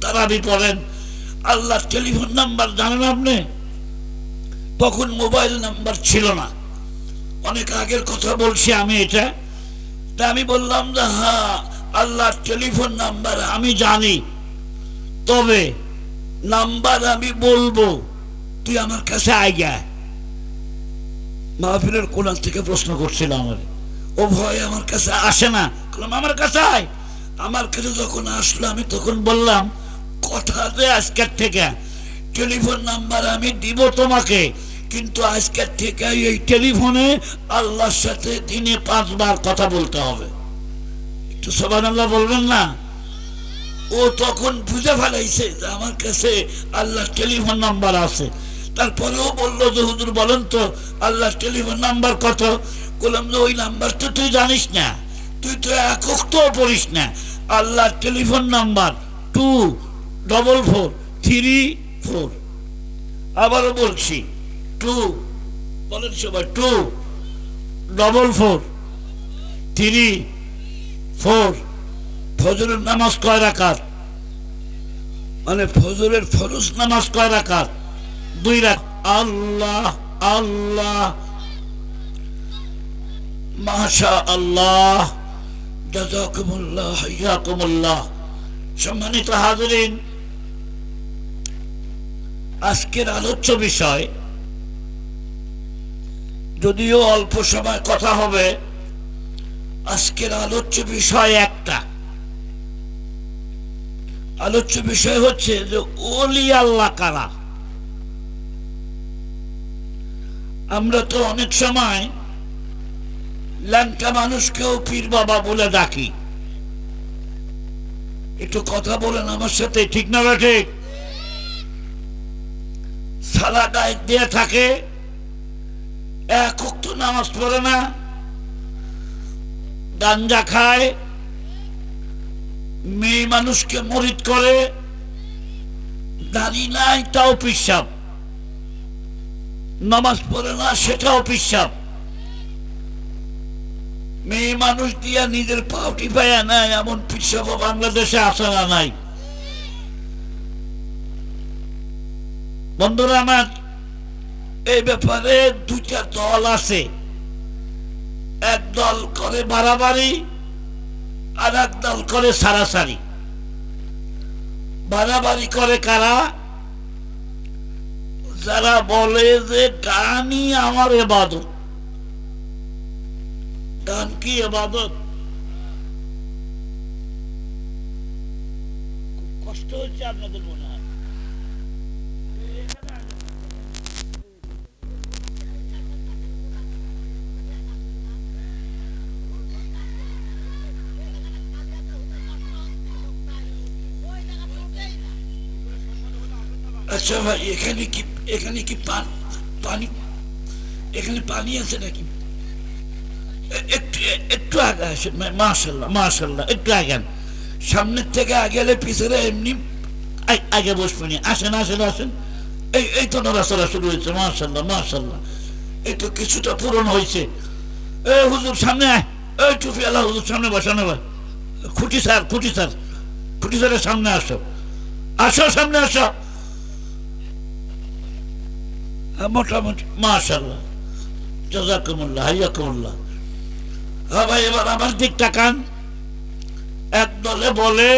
তারাবি পড়েন। আল্লাহর telephone number জানেন আপনি? তখন মোবাইল নাম্বার ছিল না, অনেক আগের কথা বলছি আমি এটা। তা আমি বললাম যে হ্যাঁ আল্লাহর টেলিফোন নাম্বার আমি জানি, তবে নাম্বার আমি বলবো, তুই আমার কাছে আইগা। মাহফিলের কোরআন থেকে প্রশ্ন করছিল আমার, ও ভয় আমার কাছে আসে না, আমার কাছে আয়। আমার কাছে যখন আসলো আমি তখন বললাম, কথা যে আজকের থেকে টেলিফোন নাম্বার আমি দিব তোমাকে, কিন্তু আজকের থেকে এই টেলিফোনে আল্লাহর সাথে দিনে 5 বার কথা বলতে হবে। একটু সুবহানাল্লাহ বলবেন না? ও তখন বুঝে ফেলাইছে যে আমার কাছে আল্লাহর টেলিফোন নাম্বার আছে। তারপরেও বললো যে হুজুর বলেন তো আল্লাহর টেলিফোন নাম্বার কত? বললাম যে ওই নাম্বার তো তুই জানিস না, তুই তো একক তো পড়িস না। আল্লাহর টেলিফোন নাম্বার 24434। আবারও বলছি 2, বলেন সবাই 24434। ফজরের নামাজ কয় রাকাত? মানে ফজরের ফরজ নামাজ কয় রাকাত? 2 রাকাত। আল্লাহ আল্লাহ মাশা আল্লাহ, জাযাকুমুল্লাহ, হাইয়াকুমুল্লাহ। সম্মানিত হাজিরিন, আজকের আলোচ্য বিষয়, যদিও অল্প সময় কথা হবে, আজকের আলোচ্য বিষয় একটা। আলোচ্য বিষয় হচ্ছে যে ওলি আল্লাহ কারা। আমরা তো অনেক সময় ল্যাংটা মানুষকেও পীর বাবা বলে ডাকি। একটু কথা বলেন আমার সাথে, ঠিক না ঠিক? সালা গায়ে দিয়ে থাকে, এক ওয়াক্ত নামাজ পড়ে না, গাঞ্জা খায়, মেয়ে মানুষকে মরিদ করে, দাড়ি নাই তাও পিসাব, নামাজ পড়ে না সেটাও পিসাব, মেয়ে মানুষ দিয়া নিজের পাউটি পায়া নাই, এমন পিসাব বাংলাদেশে আসে না নাই? বন্ধুরা আমার, এই ব্যাপারে 2টা দল আছে। এক দল করে বাড়াবাড়ি, আর এক দল করে সারাসারি। বাড়াবাড়ি করে কারা? যারা বলে যে গানই আমার ইবাদত। গান কি ইবাদত? কষ্ট হচ্ছে আপনাদের মনে হয়? আচ্ছা ভাই, এখানে কি পানি, এখানে পানি আছে নাকি? একটু আগে আসেন। মাশাআল্লাহ মাশাআল্লাহ, একটু আগেন, সামনের থেকে আগে এলে পিছনে এমনি আগে বসবেন। আসেন আসেন আসেন, এই তো নড়াচড়া শুরু হয়েছে। মাশাআল্লাহ মাশাআল্লাহ, এই তো কিছুটা পূরণ হয়েছে। এই হুজুর সামনে আয়, এই টুপি আল্লাহ হুজুর সামনে বসানো ভাই। খুঁটি স্যারের সামনে আসো, আসো সামনে আসো। মোটামুটি মাশাআল্লাহ, জাযাকুমুল্লাহ, হাইয়াকুমুল্লাহ। হ্যাঁ ভাই, এবার আমার দিক তাকান। এক দলে বলে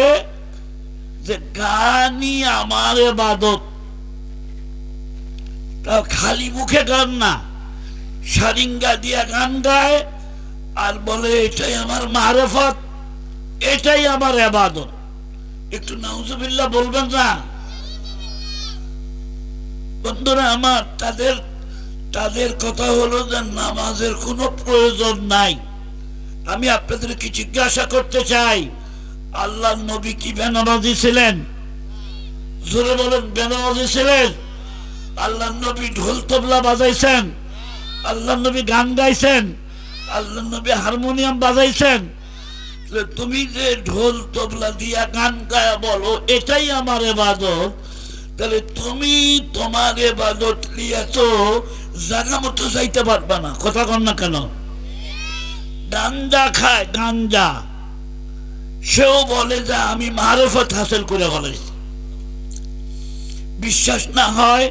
যে গানই আমার ইবাদত। তা খালি মুখে গান না, সারিঙ্গা দিয়া গান গায়, আর বলে এটাই আমার মারেফত, এটাই আমার ইবাদত। একটু নাউজুবিল্লাহ বলবেন না? বন্ধুরা আমার, তাদের কথা হলো যে নামাজের কোনো প্রয়োজন নাই। আমি আপনাদেরকে জিজ্ঞাসা করতে চাই, আল্লাহর নবী কি বেনামাজি ছিলেন? জোরে বলেন, বেনামাজি ছিলেন? আল্লাহর নবী ঢোল তবলা বাজাইছেন? আল্লাহর নবী গান গাইছেন? আল্লাহর নবী হারমোনিয়াম বাজাইছেন? তুমি যে ঢোল তবলা দিয়া গান গায়া বলো এটাই আমার ইবাদত, তাহলে তুমি তোমার ইবাদত লিয়া তো জায়গা মতো যাইতে পারবা না। কথা কন না কেন? গাঞ্জা খায়, গাঞ্জা, সেও বলে যে আমি মারেফত হাসিল করে ফেলেছি। বিশ্বাস না হয়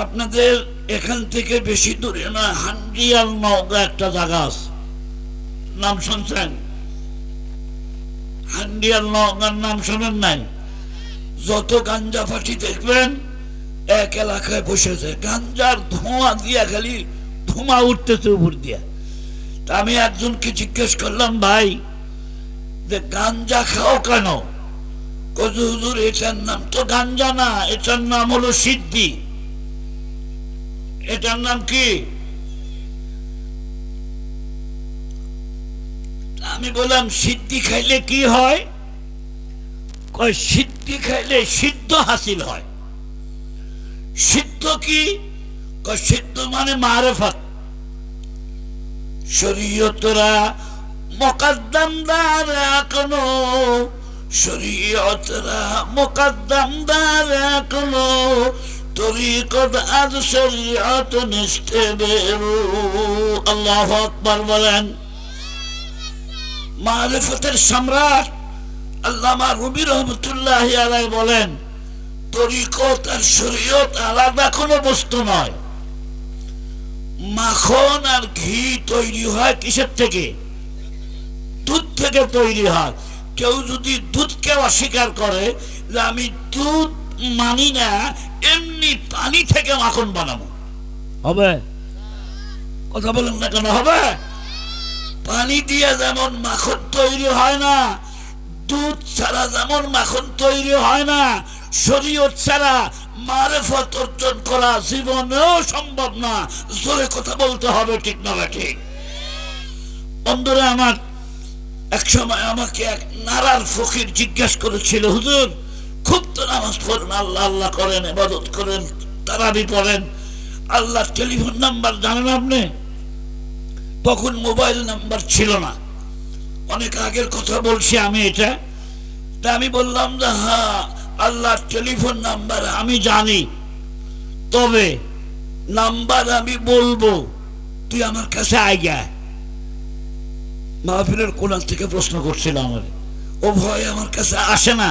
আপনাদের এখান থেকে বেশি দূরে নয়, হান্ডিয়াল নওগাঁ একটা জায়গা আছে, নাম শুনছেন? হান্ডিয়াল নওগাঁর নাম শোনেন নাই? যত গাঞ্জা পাটি দেখবেন এক এলাকায় বসেছে, গাঞ্জার ধোঁয়া দিয়া খালি ধোঁয়া উঠতেছে উপর দিয়া। তা আমি একজনকে জিজ্ঞেস করলাম, ভাই যে গাঞ্জা খাও কেন? হুজুর এটার নাম তো গাঞ্জা না, এটার নাম হলো সিদ্ধি। এটার নাম কি? আমি বললাম সিদ্ধি খাইলে কি হয়? কয় সিদ্ধি খাইলে সিদ্ধ হাসিল হয়। সিদ্ধ কি? কয় সিদ্ধ মানে মারেফত। শরীয়তরা মুকদ্দমদার এখনো, শরীয়তরা মুকদ্দমদার এখনো, তরিকত আজ শরীয়ত নিস্তে বেরু। আল্লাহু আকবার বলেন। মারিফতের সম্রাট আল্লামা রুমি রহমতুল্লাহি আলাইহি বলেন, তরিকত আর শরীয়ত আলাদা কোনো বস্তু নয়। মাখন আর ঘি তৈরি হয় কিসের থেকে? দুধ থেকে তৈরি হয়। কেউ যদি দুধকে অস্বীকার করে যে আমি দুধ মানি না, এমনি পানি থেকে মাখন বানাবো, হবে? কথা বলেন না কেন? হবে? পানি দিয়ে যেমন মাখন তৈরি হয় না, দুধ ছাড়া যেমন মাখন তৈরি হয় না, শরীয়ত ছাড়া মারিফত অর্জন করা জীবনেও সম্ভব না। জোরে কথা বলতে হবে, ঠিক না ঠিক? বন্ধুরা আমার, এক সময় আমাকে এক নারার ফকির জিজ্ঞেস করেছিল, হুজুর খুব তো নামাজ পড়েন, আল্লাহ আল্লাহ করেন, ইবাদত করেন, তারাবি পড়েন, আল্লাহর টেলিফোন নাম্বার জানেন আপনি? তখন মোবাইল নাম্বার ছিল না, অনেক আগের কথা বলছি আমি এটা। তা আমি বললাম যে হ্যাঁ, আল্লাহর টেলিফোন নাম্বার আমি জানি, তবে নাম্বার আমি বলবো, তুই আমার কাছে আইগা। মাহফিলের কোরআন থেকে প্রশ্ন করছিল আমার, ও ভয় আমার কাছে আসে না।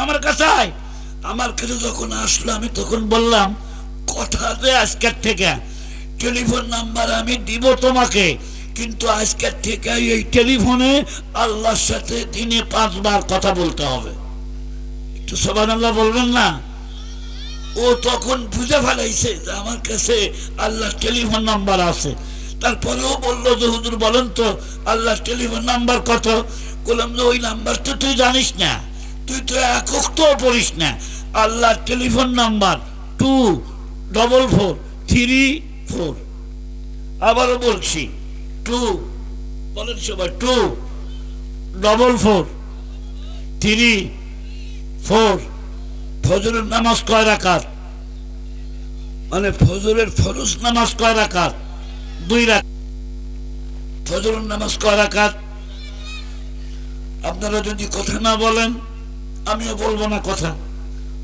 আমার কাছে আয়। আমার কাছে যখন আসলো আমি তখন বললাম, কথা যে আজকের থেকে টেলিফোন নাম্বার আমি দিব তোমাকে, কিন্তু আজকের থেকে এই টেলিফোনে আল্লাহর সাথে দিনে 5 বার কথা বলতে হবে। একটু সুবহানাল্লাহ বলবেন না? ও তখন বুঝে ফেলাইছে যে আমার কাছে আল্লাহর টেলিফোন নাম্বার আছে। তারপরেও বললো যে হুজুর বলেন তো আল্লাহর টেলিফোন নাম্বার কত? বললাম যে ওই নাম্বার তো তুই জানিস না, তুই তো একক তো পড়িস না। আল্লাহর টেলিফোন নাম্বার 24434। আবারও বলছি 2, বলেন সবাই 24434। ফজরের নামাজ কয় রাকাত? মানে ফজরের ফরজ নামাজ কয় রাকাত? 2 রাকাত। ফজরের নামাজ কয় রাকাত? আপনারা যদি কথা না বলেন আমিও বলবো না কথা।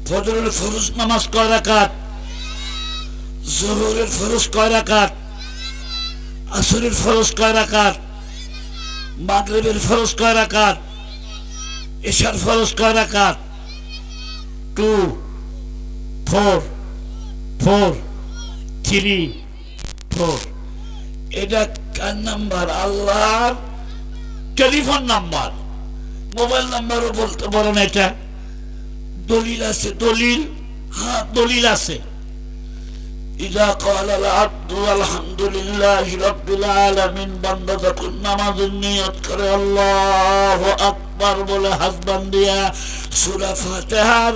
ফজরের ফরজ নামাজ কয় রাকাত? যোহরের ফরজ কয় রাকাত? আসরের ফরজ কয় রাকাত? মাগরিবের ফরজ কয় রাকাত? এশার ফরজ কয় রাকাত? 2 4 4 3 4। এটা কার নাম্বার? আল্লাহর টেলিফোন নাম্বার। মোবাইল নাম্বারও বলতে পারেন। এটা দলিল আছে, দলিল, হ্যাঁ দলিল আছে। ইযা ক্বালাল আবদু আলহামদুলিল্লাহি রাব্বিল আলামিন, বান্দা যখন নামাজের নিয়ত করে আল্লাহু আকবার বলে হাত বান্ধিয়া সূরা ফাতিহার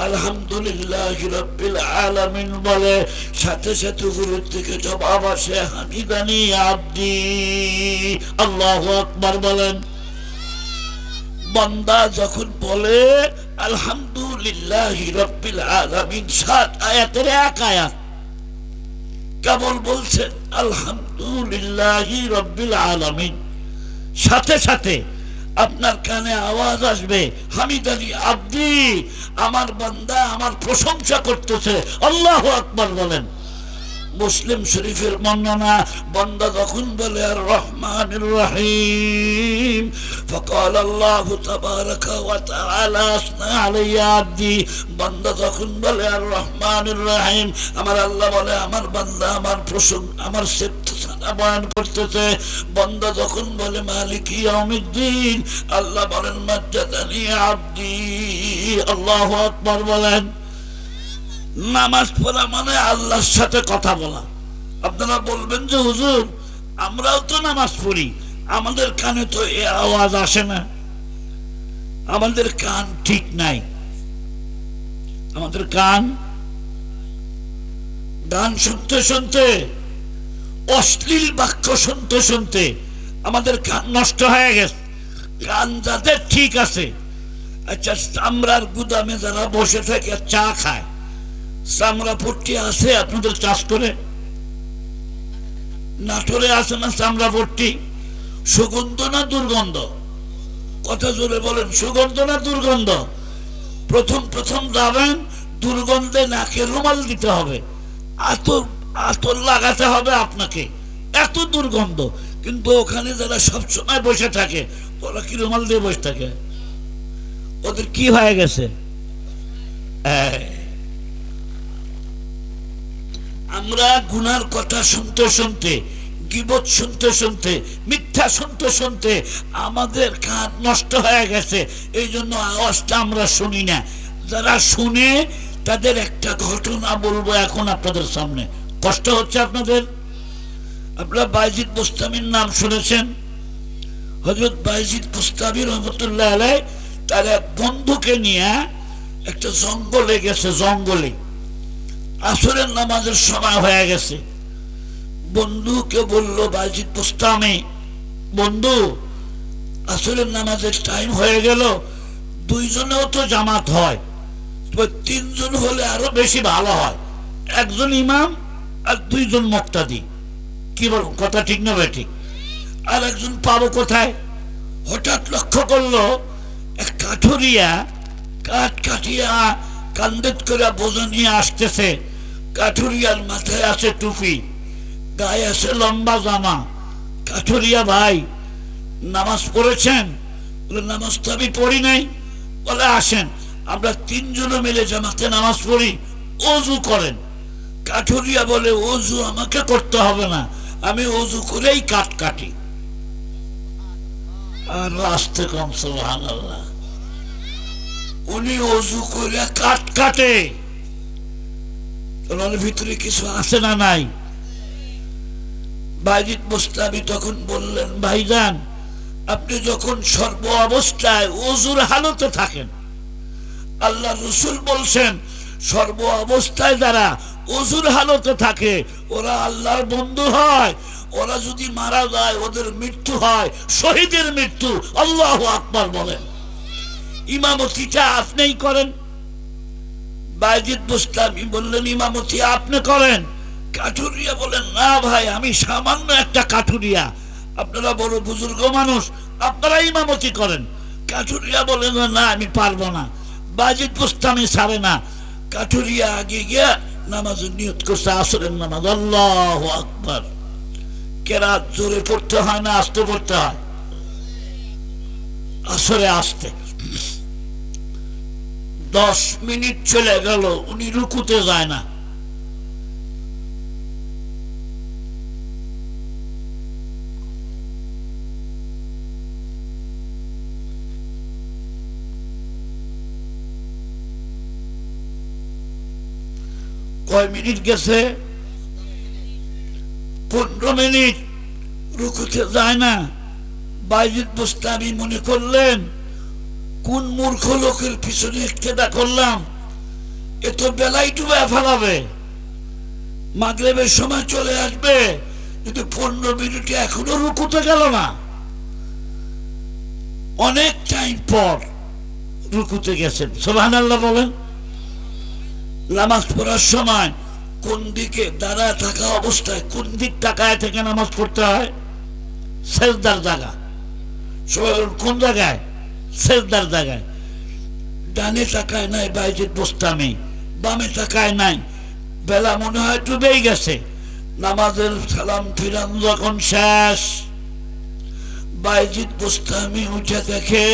আলহামদুলিল্লাহি রাব্বিল আলামিন বলে, সাথে সাথে উপর থেকে জবাব আসে হামিদানি আবদি। আল্লাহু আকবার বলেন। বান্দা যখন বলে আলহামদুলিল্লাহি রাব্বিল আলামিন, 7 আয়াতের এক আয়াত কেবল বলছেন আলহামদুলিল্লাহি রাব্বিল আলামিন, সাথে সাথে আপনার কানে আওয়াজ আসবে হামিদানি আব্দি, আমার বান্দা আমার প্রশংসা করতেছে। আল্লাহু আকবার বলেন। মুসলিম শরীফের বর্ণনা, বান্দা যখন বলে আর রহমানির রহিম, فقال الله تبارك وتعالى اثنى علي عبدي, বান্দা যখন বলে আর রহমানির রহিম, আমার আল্লাহ বলে আমার বান্দা আমার প্রশংসা আমার সিফাত বয়ান করতেছে। বান্দা যখন বলে মালিক ইয়াউমিদ্দিন, আল্লাহ বলেন মাজ্জাদানি আব্দি। আল্লাহু আকবার বলেন। নামাজ পড়া মানে আল্লাহর সাথে কথা বলা। আপনারা বলবেন যে হুজুর আমরাও তো নামাজ পড়ি, আমাদের কানে তো এই আওয়াজ আসে না। আমাদের কান ঠিক নাই, আমাদের কান গান শুনতে শুনতে, অশ্লীল বাক্য শুনতে শুনতে আমাদের কান নষ্ট হয়ে গেছে। কান যাদের ঠিক আছে, আচ্ছা চামড়ার গুদামে যারা বসে থাকে চা খায়, চামড়া পট্টি আছে আপনাদের চাষ করে? নাটোরে আছে না চামড়া পট্টি? সুগন্ধ না দুর্গন্ধ? কথা জোরে বলেন, সুগন্ধ না দুর্গন্ধ? প্রথম প্রথম যাবেন, দুর্গন্ধে নাকে রুমাল দিতে হবে, আতর লাগাতে হবে আপনাকে, এত দুর্গন্ধ। কিন্তু ওখানে যারা সবসময় বসে থাকে ওরা কি রুমাল দিয়ে বসে থাকে? ওদের কি হয়ে গেছে? আমরা গুনার কথা শুনতে শুনতে, গীবত শুনতে শুনতে, মিথ্যা শুনতে শুনতে আমাদের কান নষ্ট হয়ে গেছে। এই জন্য আওয়াজটা আমরা শুনি না। যারা শুনে তাদের একটা ঘটনা বলবো এখন আপনাদের সামনে। কষ্ট হচ্ছে আপনাদের? আপনারা বাইজিদ বুস্তামির নাম শুনেছেন? হযরত বাইজিদ বুস্তামি রহমতুল্লাহ আলাইহি তার এক বন্ধুকে নিয়ে একটা জঙ্গলে গেছে। জঙ্গলে আসরের নামাজের সময় হয়ে গেছে। বন্ধুকে বলল বাইজিদ বুস্তামি, বন্ধু আসরের নামাজের টাইম হয়ে গেল, দুইজনেও তো জামাত হয়, তবে তিনজন হলে আরো বেশি ভালো হয়, একজন ইমাম আর দুইজন মুক্তাদি। কি বল, কথা ঠিক না ভাই? ঠিক। আর একজন পাবো কোথায়? হঠাৎ লক্ষ্য করলো এক কাঠুরিয়া কাঠ কাটিয়া কান্দেত করে বোঝা নিয়ে আসতেছে। কাঠুরিয়ার মাথায় আছে টুপি, গায়ে আছে লম্বা জামা। কাঠুরিয়া ভাই নামাজ পড়েছেন? বলে নামাজ তো আমি পড়ি নাই। বলে আসেন আমরা তিনজনে মিলে জামাতে নামাজ পড়ি, ওযু করেন। কাঠুরিয়া বলে ওযু আমাকে করতে হবে না, আমি ওযু করেই কাঠ কাটি। আর আস্তে কম সুবহানাল্লাহ, উনি ওযু করে কাঠ কাটে। ওনার ভিতরে কিছু আছে না নাই? বাইজিদ বুস্তামি তখন বললেন, ভাইজান আপনি যখন সর্ব অবস্থায় ওযুর হালতে থাকেন, আল্লাহ রাসূল বলছেন সর্ব অবস্থায় যারা ওযুর হালতে থাকে ওরা আল্লাহর বন্ধু হয়। ওরা যদি মারা যায় ওদের মৃত্যু হয় শহীদের মৃত্যু। আল্লাহু আকবার বলেন। ইমামতিটা আপনিই করেন। বাইজিদ বুস্তামি বললেন ইমামতি আপনি করেন। কাঠুরিয়া বলেন না ভাই আমি সামান্য একটা কাঠুরিয়া, আপনারা বড় বুজুর্গ মানুষ, আপনারা ইমামতি করেন। কাঠুরিয়া বলেন না আমি পারবো না। বাইজিদ বুস্তামি ছাড়ে না। কাঠুরিয়া আগে গিয়া নামাজের নিয়ত করছে, আসরের নামাজ। আল্লাহু আকবার। কেরাত জোরে পড়তে হয় না আস্তে পড়তে হয়? আসরে আসতে 10 মিনিট চলে গেল, উনি রুকুতে যায় না। কয় মিনিট গেছে? 15 মিনিট রুকুতে যায় না। বাইজিদ বুস্তামি মনে করলেন কোন মূর্খ লোকের পিছনে একটা করলাম, এ তো বেলাই ডুবে ফেলাবে, মাগরিবের সময় চলে আসবে, কিন্তু 15 মিনিটে এখনো রুকুতে গেল না। অনেক টাইম পর রুকুতে গেছেন। সুবহানাল্লাহ বলেন। নামাজ পড়ার সময় কোন দিকে দাঁড়ায় থাকা অবস্থায় কোন দিক তাকায় থেকে নামাজ পড়তে হয়? সেজদার জায়গা। সবাই কোন জায়গায়? সেজদার জায়গায়। ডানে তাকায় নাই বাইজিদ বুস্তামি, বামে তাকায় নাই। বেলা মনে হয় ডুবেই গেছে। নামাজের সালাম ফিরান যখন শেষ, বাইজিদ বুস্তামি উঠে দেখে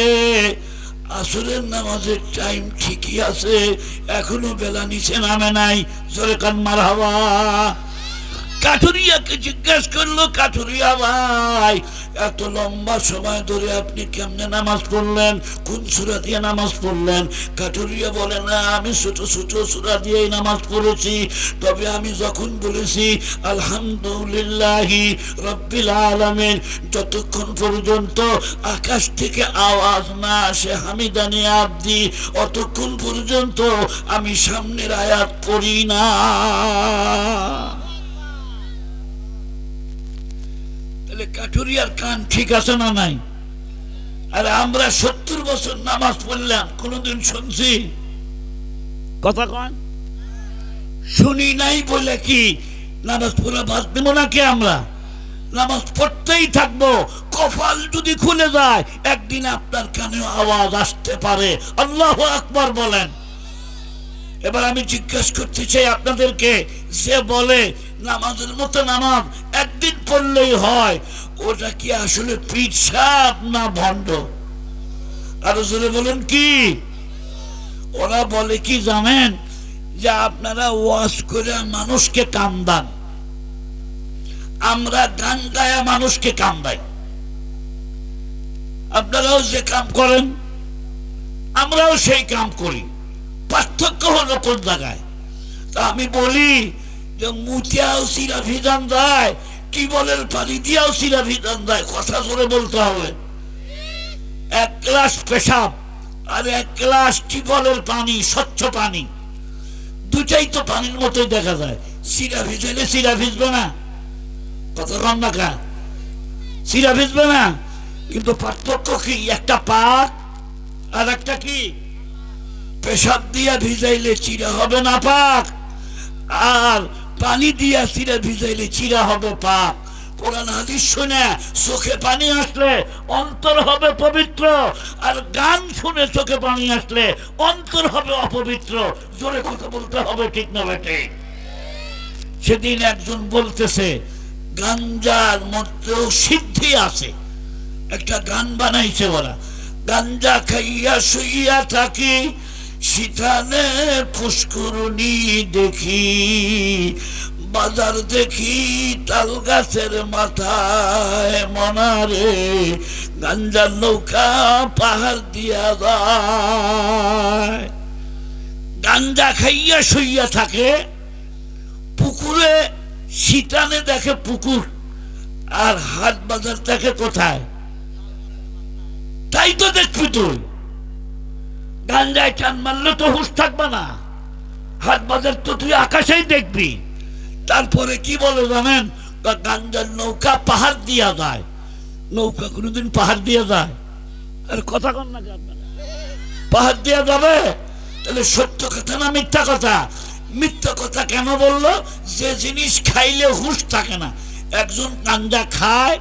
আসরের নামাজের টাইম ঠিকই আছে, এখনো বেলা নিচে নামে নাই। জোরে কান মারহাবা। কাঠুরিয়াকে জিজ্ঞেস করলো, কাঠুরিয়া ভাই এত লম্বা সময় ধরে আপনি কেমনে নামাজ পড়লেন, কোন সূরা দিয়ে নামাজ পড়লেন? কাঠুরিয়া বলে, না আমি ছোট ছোট সূরা দিয়েই নামাজ পড়েছি, তবে আমি যখন বলেছি আলহামদুলিল্লাহি রাব্বিল আলামিন, যতক্ষণ পর্যন্ত আকাশ থেকে আওয়াজ না আসে হামিদানি আব্দি, অতক্ষণ পর্যন্ত আমি সামনের আয়াত পড়ি না। কাঠুরিয়ার কান ঠিক আছে না নাই? আর আমরা 70 বছর নামাজ পড়লাম, কোনদিন শুনছি? কথা কন, শুনি নাই বলে কি নামাজ পড়া বাদ দেব নাকি? আমরা নামাজ পড়তেই থাকবো। কপাল যদি খুলে যায় একদিন আপনার কানে আওয়াজ আসতে পারে। আল্লাহু আকবার বলেন। এবার আমি জিজ্ঞাসা করতে চাই আপনাদেরকে, যে বলে নামাজের মতো নামাজ একদিন পড়লেই হয়, ওটা কি আসলে পীর সাহেব না ভণ্ড? আরো জোরে বলেন কি? ওরা বলে কি জানেন, যে আপনারা ওয়াজ করে মানুষকে কান্দান, আমরা গান গায়া মানুষকে কান্দাই। আপনারাও যে কাম করেন আমরাও সেই কাম করি, পার্থক্য হলো কোন জায়গায়? তা আমি বলি যে মুতিয়াও সিরা ভিজান যায়, টিবলের পানি দিয়েও সিরা ভিজান যায়। কথা জোরে বলতে হবে। 1 গ্লাস পেশাব আর 1 গ্লাস টিবলের পানি, স্বচ্ছ পানি, দুটাই তো পানির মতোই দেখা যায়। সিরা ভিজাইলে সিরা ভিজবে না? কথা কম না কা? সিরা ভিজবে না? কিন্তু পার্থক্য কি? একটা পাক আর একটা কি? পেশাব দিয়া ভিজাইলে চিরা হবে না পাক, আর পানি দিয়া চিরা ভিজাইলে চিরা হবে পাক। কোরআন হাদিস শুনে চোখে পানি আসলে অন্তর হবে পবিত্র, আর গান শুনে চোখে পানি আসলে অন্তর হবে অপবিত্র। জোরে কথা বলতে হবে, ঠিক না বেটে? সেদিন একজন বলতেছে গাঞ্জার মধ্যেও সিদ্ধি আছে, একটা গান বানাইছে ওরা। গাঞ্জা খাইয়া শুইয়া থাকি, শীতানে পুষ্করণী দেখি, বাজার দেখি তাল গাছের মাথায়, মনারে গাঞ্জার নৌকা পাহাড় দিয়া যায়। গাঞ্জা খাইয়া শুইয়া থাকে, পুকুরে শীতানে দেখে পুকুর, আর হাট বাজার দেখে কোথায়? তাই তো দেখবি তুই। গাঞ্জায় টান মারলে তো হুঁশ থাকবে না, হাট বাজার তো তুই আকাশেই দেখবি। তারপরে কি বলে জানেন? গাঞ্জার নৌকা পাহাড় দিয়া যায়। নৌকা কোনোদিন পাহাড় দিয়ে যায়? আর কথা কন না, পাহাড় দিয়া যাবে? তাহলে সত্য কথা না মিথ্যা কথা? মিথ্যা কথা কেন বললো? যে জিনিস খাইলে হুঁশ থাকে না। একজন গাঞ্জা খায়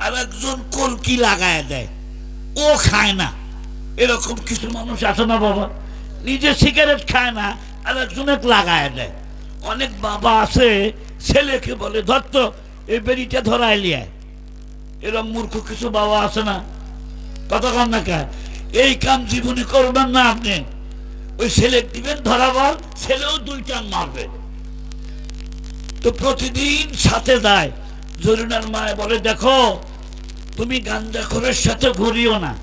আর একজন কলকি লাগায় দেয়, ও খায় না। এরকম কিছু মানুষ আছে না বাবা? নিজে সিগারেট খায় না আর একজনে লাগায় দেয়। অনেক বাবা আছে ছেলেকে বলে ধরতো এই বেরিটা ধরাই লিয়ায়। এরকম মূর্খ কিছু বাবা আছে না? কথা কন না কে? এই কাম জীবনে করবেন না আপনি। ওই ছেলে দিবেন ধরাবার, ছেলেও 2 টান মারবে। তো প্রতিদিন সাথে যায়। জরিনার মায় বলে, দেখো তুমি গাঞ্জাখোরের সাথে ঘুরিও না,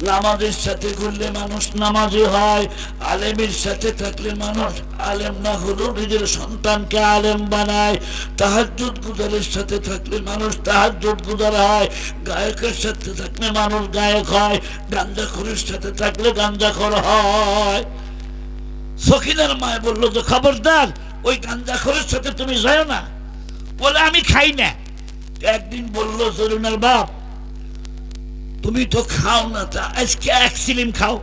নামাজের সাথে ঘুরলে মানুষ নামাজি হয়, আলেমের সাথে থাকলে মানুষ আলেম না হলেও নিজের সন্তানকে আলেম বানায়, তাহাজ্জুদ গুজারের সাথে থাকলে মানুষ তাহাজ্জুদ গুজার হয়, গায়কের সাথে থাকলে মানুষ গায়ক হয়, গাঞ্জাখোরের সাথে থাকলে গাঞ্জাখোর হয়। সখিনার মায় বললো যে খবরদার ওই গাঞ্জাখোরের সাথে তুমি যাও না। বলে আমি খাই না। একদিন বললো জরিনার বাপ, তুমি তো খাও না, তা আজকে 1 চিলিম খাও।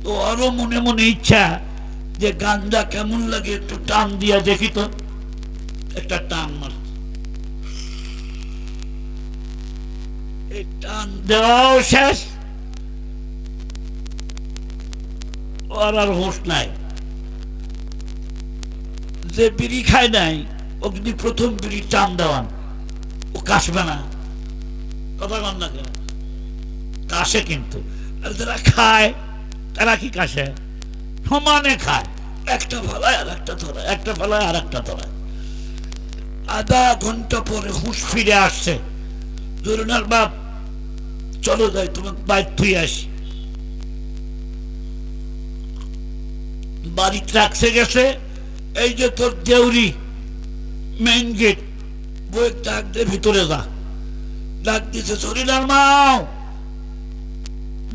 তো আরো মনে মনে ইচ্ছা যে গাঞ্জা কেমন লাগে একটু টান দিয়া দেখি তো। একটা টান মার, এই টান দেওয়াও শেষ, ওর আর হুঁশ নাই। যে বিড়ি খায় নাই ও যদি প্রথম বিড়ি টান দেওয়ান ও কাশবে না, কথা বল না কেন? কাশে কিন্তু। আর যারা খায় তারা কি কাশে? সমানে খায়, একটা ফলায় আর একটা ধরায়, একটা ফলায় আর একটা ধরায়। আধা ঘন্টা পরে হুঁশ ফিরে আসছে, জরুনার বাপ চলো যাই, তোমাকে বাইর থুই আসি। বাড়িতে রাখছে গেছে, এই যে তোর দেউরি মেইন গেট, বইয়ের ডাক দিয়ে ভিতরে যা। ডাক দিছে, জরুনার মাও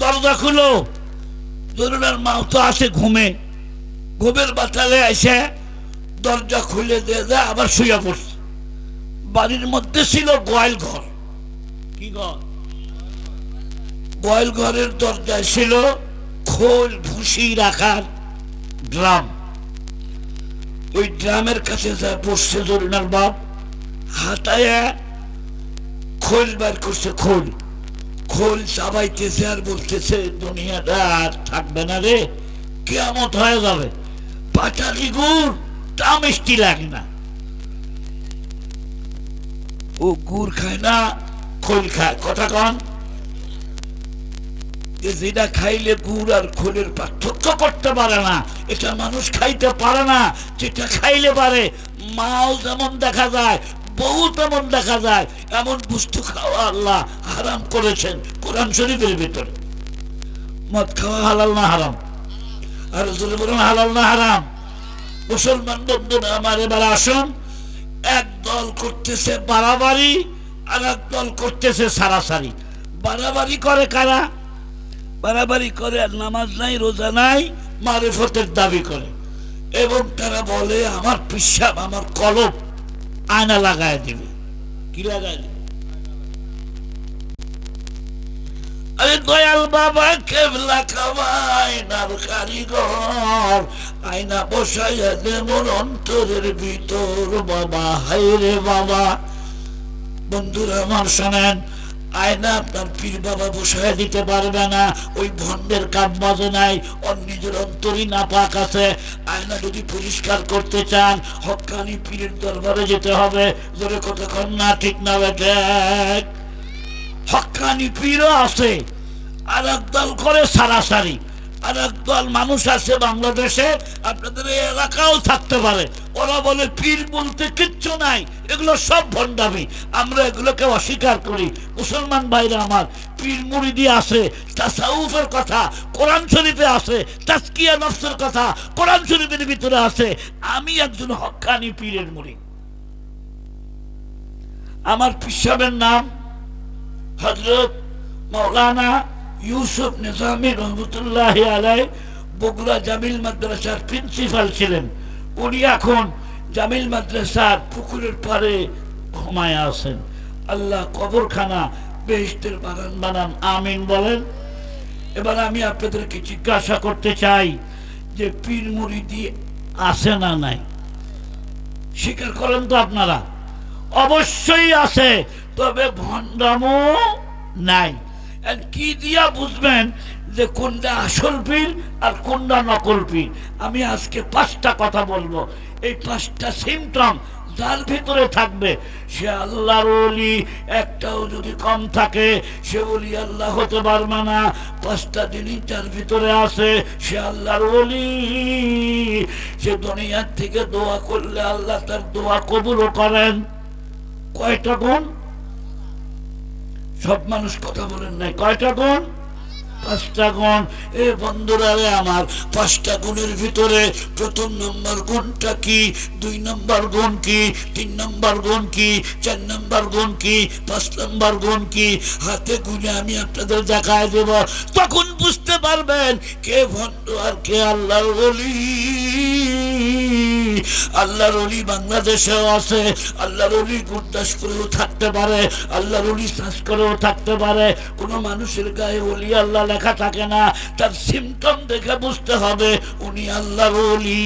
দরজা খুলো। জরুনার মাও তো আছে ঘুমে, ঘুমের বাতালে এসে দরজা খুলে দিয়ে যায়, আবার শুয়ে পড়ছে। বাড়ির মধ্যে ছিল গোয়াল ঘর। কি ঘর? গোয়াল ঘরের দরজায় ছিল খোল ভুসি রাখার ড্রাম। ওই ড্রামের কাছে যায় বসছে জরুনার বাপ, হাতায় খোল বার করছে। খোল খোল চাবাইতেছে আর বলতেছে, দুনিয়াটা আর থাকবে না রে, কিয়ামত হয়ে যাবে। পাটালি গুড় তা মিষ্টি লাগে না, ও গুড় খায় না, খোল খায়। কথা কন, যেটা খাইলে গুড় আর খোলের পার্থক্য করতে পারে না, এটা মানুষ খাইতে পারে না। যেটা খাইলে পারে, মাও যেমন দেখা যায়, বউ তেমন দেখা যায়, এমন বস্তু খাওয়া আল্লাহ হারাম করেছেন কোরআন শরীফের ভিতরে। মদ খাওয়া হালাল না হারাম? আর জোরে বলুন, হালাল না হারাম? মুসলমান বন্ধুরা আমার, এবার আসুন, এক দল করতেছে বাড়াবাড়ি, আর এক দল করতেছে সারাসারি। বাড়াবাড়ি করে কারা? বাড়াবাড়ি করে আর নামাজ নাই, রোজা নাই, মারিফতের দাবি করে, এবং তারা বলে আমার পিসাব, আমার কলব আয়না লাগায় দিবে। কি লাগায় দিবে? আরে দয়াল বাবা কেবলা খাওয়া আয়নার কারিগর, আয়না বসাইয়া দে মোর অন্তরের ভিতর বাবা, হায় রে বাবা। বন্ধুরা আমার শোনেন, আয়না আপনার পীর বাবা বসায় দিতে পারবে না, ওই ভণ্ডের কাম বাজে নাই, ওর নিজের অন্তরই নাপাক আছে। আয়না যদি পরিষ্কার করতে চান, হক্কানি পীরের দরবারে যেতে হবে। জোরে কথা কন না ঠিক না বেঠে? হক্কানি পীরও আছে, আর একদল করে সারাসারি, আর একদল মানুষ আছে বাংলাদেশে, আপনাদের এই এলাকাও থাকতে পারে, ওরা বলে পীর বলতে কিচ্ছু নাই, এগুলো সব ভণ্ডামি। আমরা এগুলোকে অস্বীকার করি। মুসলমান ভাইরা আমার, পীর মুরিদি আছে, তাসাউফের কথা কোরআন শরীফে আছে, তাজকিয়া নফসের কথা কোরআন শরীফের ভিতরে আছে। আমি একজন হক্কানি পীরের মুরিদ। আমার পিসাবের নাম হযরত মাওলানা ইউসুফ নিজামী রহমতুল্লাহি আলাইহি, বগুড়া জামিল মাদ্রাসার প্রিন্সিপাল ছিলেন। উনি এখন জামিল মাদ্রাসার পুকুরের পাড়ে ঘুমায় আছেন। আল্লাহ কবরখানা বেহেশতের বাগান বানান, আমিন বলেন। এবার আমি আপনাদেরকে জিজ্ঞাসা করতে চাই যে পীর মুরিদি আছে না নাই? স্বীকার করেন তো আপনারা? অবশ্যই আছে, তবে ভণ্ডামো নাই। কি দিয়া বুঝবেন যে কোনটা আসল পীর আর কোনটা নকল পীর? আমি আজকে 5টা কথা বলবো। এই 5টা সিমটম যার ভিতরে থাকবে, সে আল্লাহর ওলি। একটাও যদি কম থাকে, সে ওলি আল্লাহ হতে পারবে না। 5টা জিনিস যার ভিতরে আছে, সে আল্লাহর ওলি। সে দুনিয়ার থেকে দোয়া করলে আল্লাহ তার দোয়া কবুলও করেন। কয়টা গুণ? সব মানুষ কথা বলেন নাই। কয়টা গুণ? 5টা গুণ। এ বন্ধুরা রে আমার, 5টা গুণের ভিতরে প্রথম নম্বর গুণটা কি, 2 নম্বর গুণ কি, 3 নম্বর গুণ কি, 4 নম্বর গুণ কি, 5 নম্বর গুণ কি, হাতে গুণে আমি আপনাদের দেখায় দেব। তখন বুঝতে পারবেন কে ভণ্ড আর কে আল্লাহর ওলি। আল্লাহর ওলি বাংলাদেশেও আছে, আল্লাহর ওলি গুরদাসপুরেও থাকতে পারে, আল্লাহর ওলি সাসকরেও থাকতে পারে। কোনো মানুষের গায়ে ওলি আল্লাহ লেখা থাকে না, তার সিমটম দেখে বুঝতে হবে উনি আল্লাহর ওলি।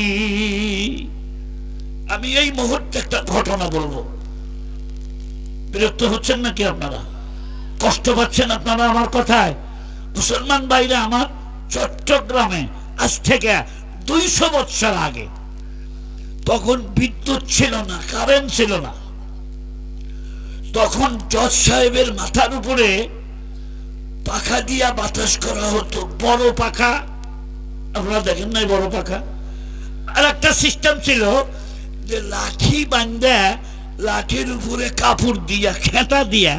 আমি এই মুহূর্তে একটা ঘটনা বলবো। বিরক্ত হচ্ছেন নাকি আপনারা? কষ্ট পাচ্ছেন আপনারা আমার কথায়? মুসলমান ভাইরা আমার, চট্টগ্রামে আজ থেকে 200 বছর আগে তখন বিদ্যুৎ ছিল না, কারেন্ট ছিল না। তখন জজ সাহেবের মাথার উপরে পাখা দিয়া বাতাস করা হতো, বড় পাখা, আপনারা দেখেন নাই বড় পাখা। আর একটা সিস্টেম ছিল যে লাঠি বান্ধা, লাঠির উপরে কাপড় দিয়া, খেতা দিয়া,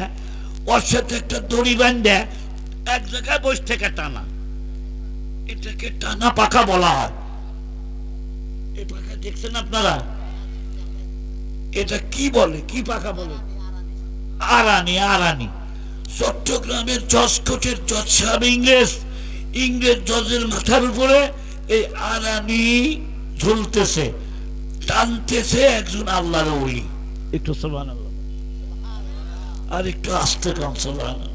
ওর সাথে একটা দড়ি বান্ধা এক জায়গায় বসে থেকে টানা, এটাকে টানা পাখা বলা হয়। এই পাখা দেখছেন আপনারা? এটা কি বলে, কি পাখা বলে? আরানি। আরানি। চট্টগ্রামের জজ কোর্টের জজ সাহেব ইংরেজ জজের মাথার উপরে এই আরানি ঝুলতেছে, টানতেছে একজন আল্লাহর ওলি। একটু সুবহানাল্লাহ, আর একটু আস্তে কম সুবহানাল্লাহ।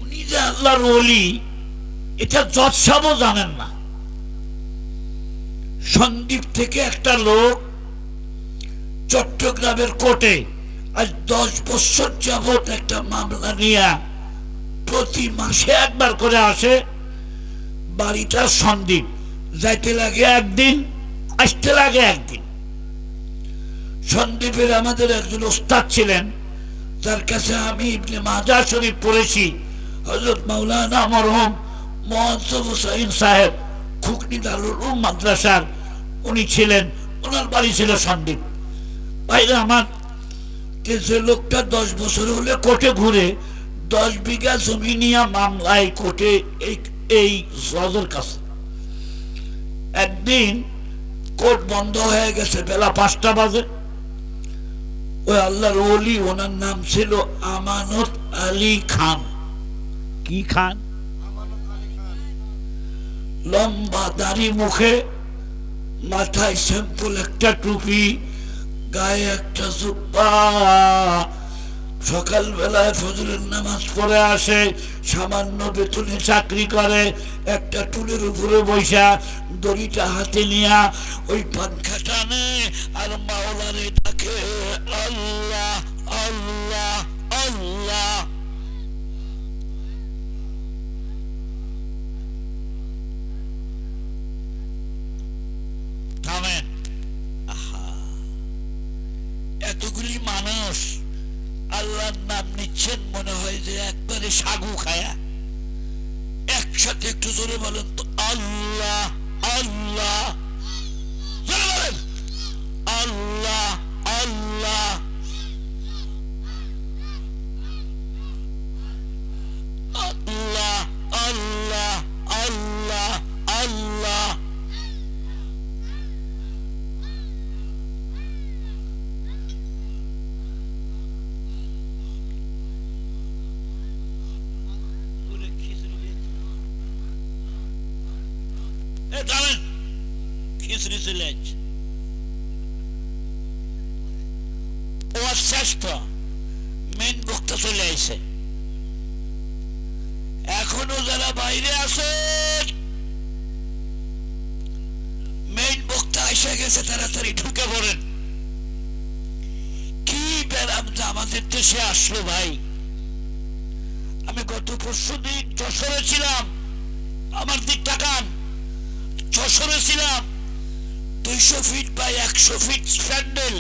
উনি যে আল্লাহর ওলি এটা জজ সাহেবও জানেন না। সন্দ্বীপ থেকে একটা লোক চট্টগ্রামের কোর্টে আজ 10 বছর যাবত একটা মামলা নিয়ে প্রতি মাসে একবার করে আসে। বাড়িটা সন্দ্বীপ, যাইতে লাগে একদিন, আসতে লাগে একদিন। সন্দ্বীপের আমাদের একজন ওস্তাদ ছিলেন, যার কাছে আমি ইবনে মাজাহ শরীফ পড়েছি, হযরত মাওলানা মরহুম মুআজ্জম হুসাইন সাহেব, খুকনি দারুল উলুম মাদ্রাসার উনি ছিলেন, ওনার বাড়ি ছিল সন্দ্বীপ। ভাইরা আমার, যে লোকটা 10 বছর হলে কোর্টে ঘুরে 10 বিঘা জমি নিয়ে মামলায় কোর্টে এই জজের কাছে। একদিন কোর্ট বন্ধ হয়ে গেছে, বেলা 5টা বাজে। ওই আল্লাহর ওলি, ওনার নাম ছিল আমানত আলী খান। কি খান? লম্বা দাড়ি, মুখে মাথায় সিম্পল একটা টুপি, গায়ে একটা জুব্বা। সকালবেলায় ফজরের নামাজ পড়ে আসে, সামান্য বেতনে চাকরি করে, একটা টুলের উপরে বৈশা দড়িটা হাতে নিয়া ওই পাংখা টানে আর মাওলারে ডাকে, আল্লাহ আল্লাহ আল্লাহ। থামেন। এতগুলি মানুষ আল্লাহর নাম নিচ্ছেন, মনে হয় যে একবারে সাগু খায়া। একসাথে একটু জোরে বলেন তো, আল্লাহ আল্লাহ, জোরে বলেন আল্লাহ আল্লাহ। আল্লাহ আল্লাহ আল্লাহ আল্লাহ। মেন বক্তা চলে আইছে, এখনো যারা বাইরে আছে মেন বক্তা এসে গেছে, তাড়াতাড়ি ঢুকে পড়েন। কি ব্যারাম যে আমাদের দেশে আসলো ভাই। আমি গত পরশুদিন যশোরে ছিলাম, আমার দিক তাকান, যশোরে ছিলাম, 200 ফিট বাই 100 ফিট প্যান্ডেল,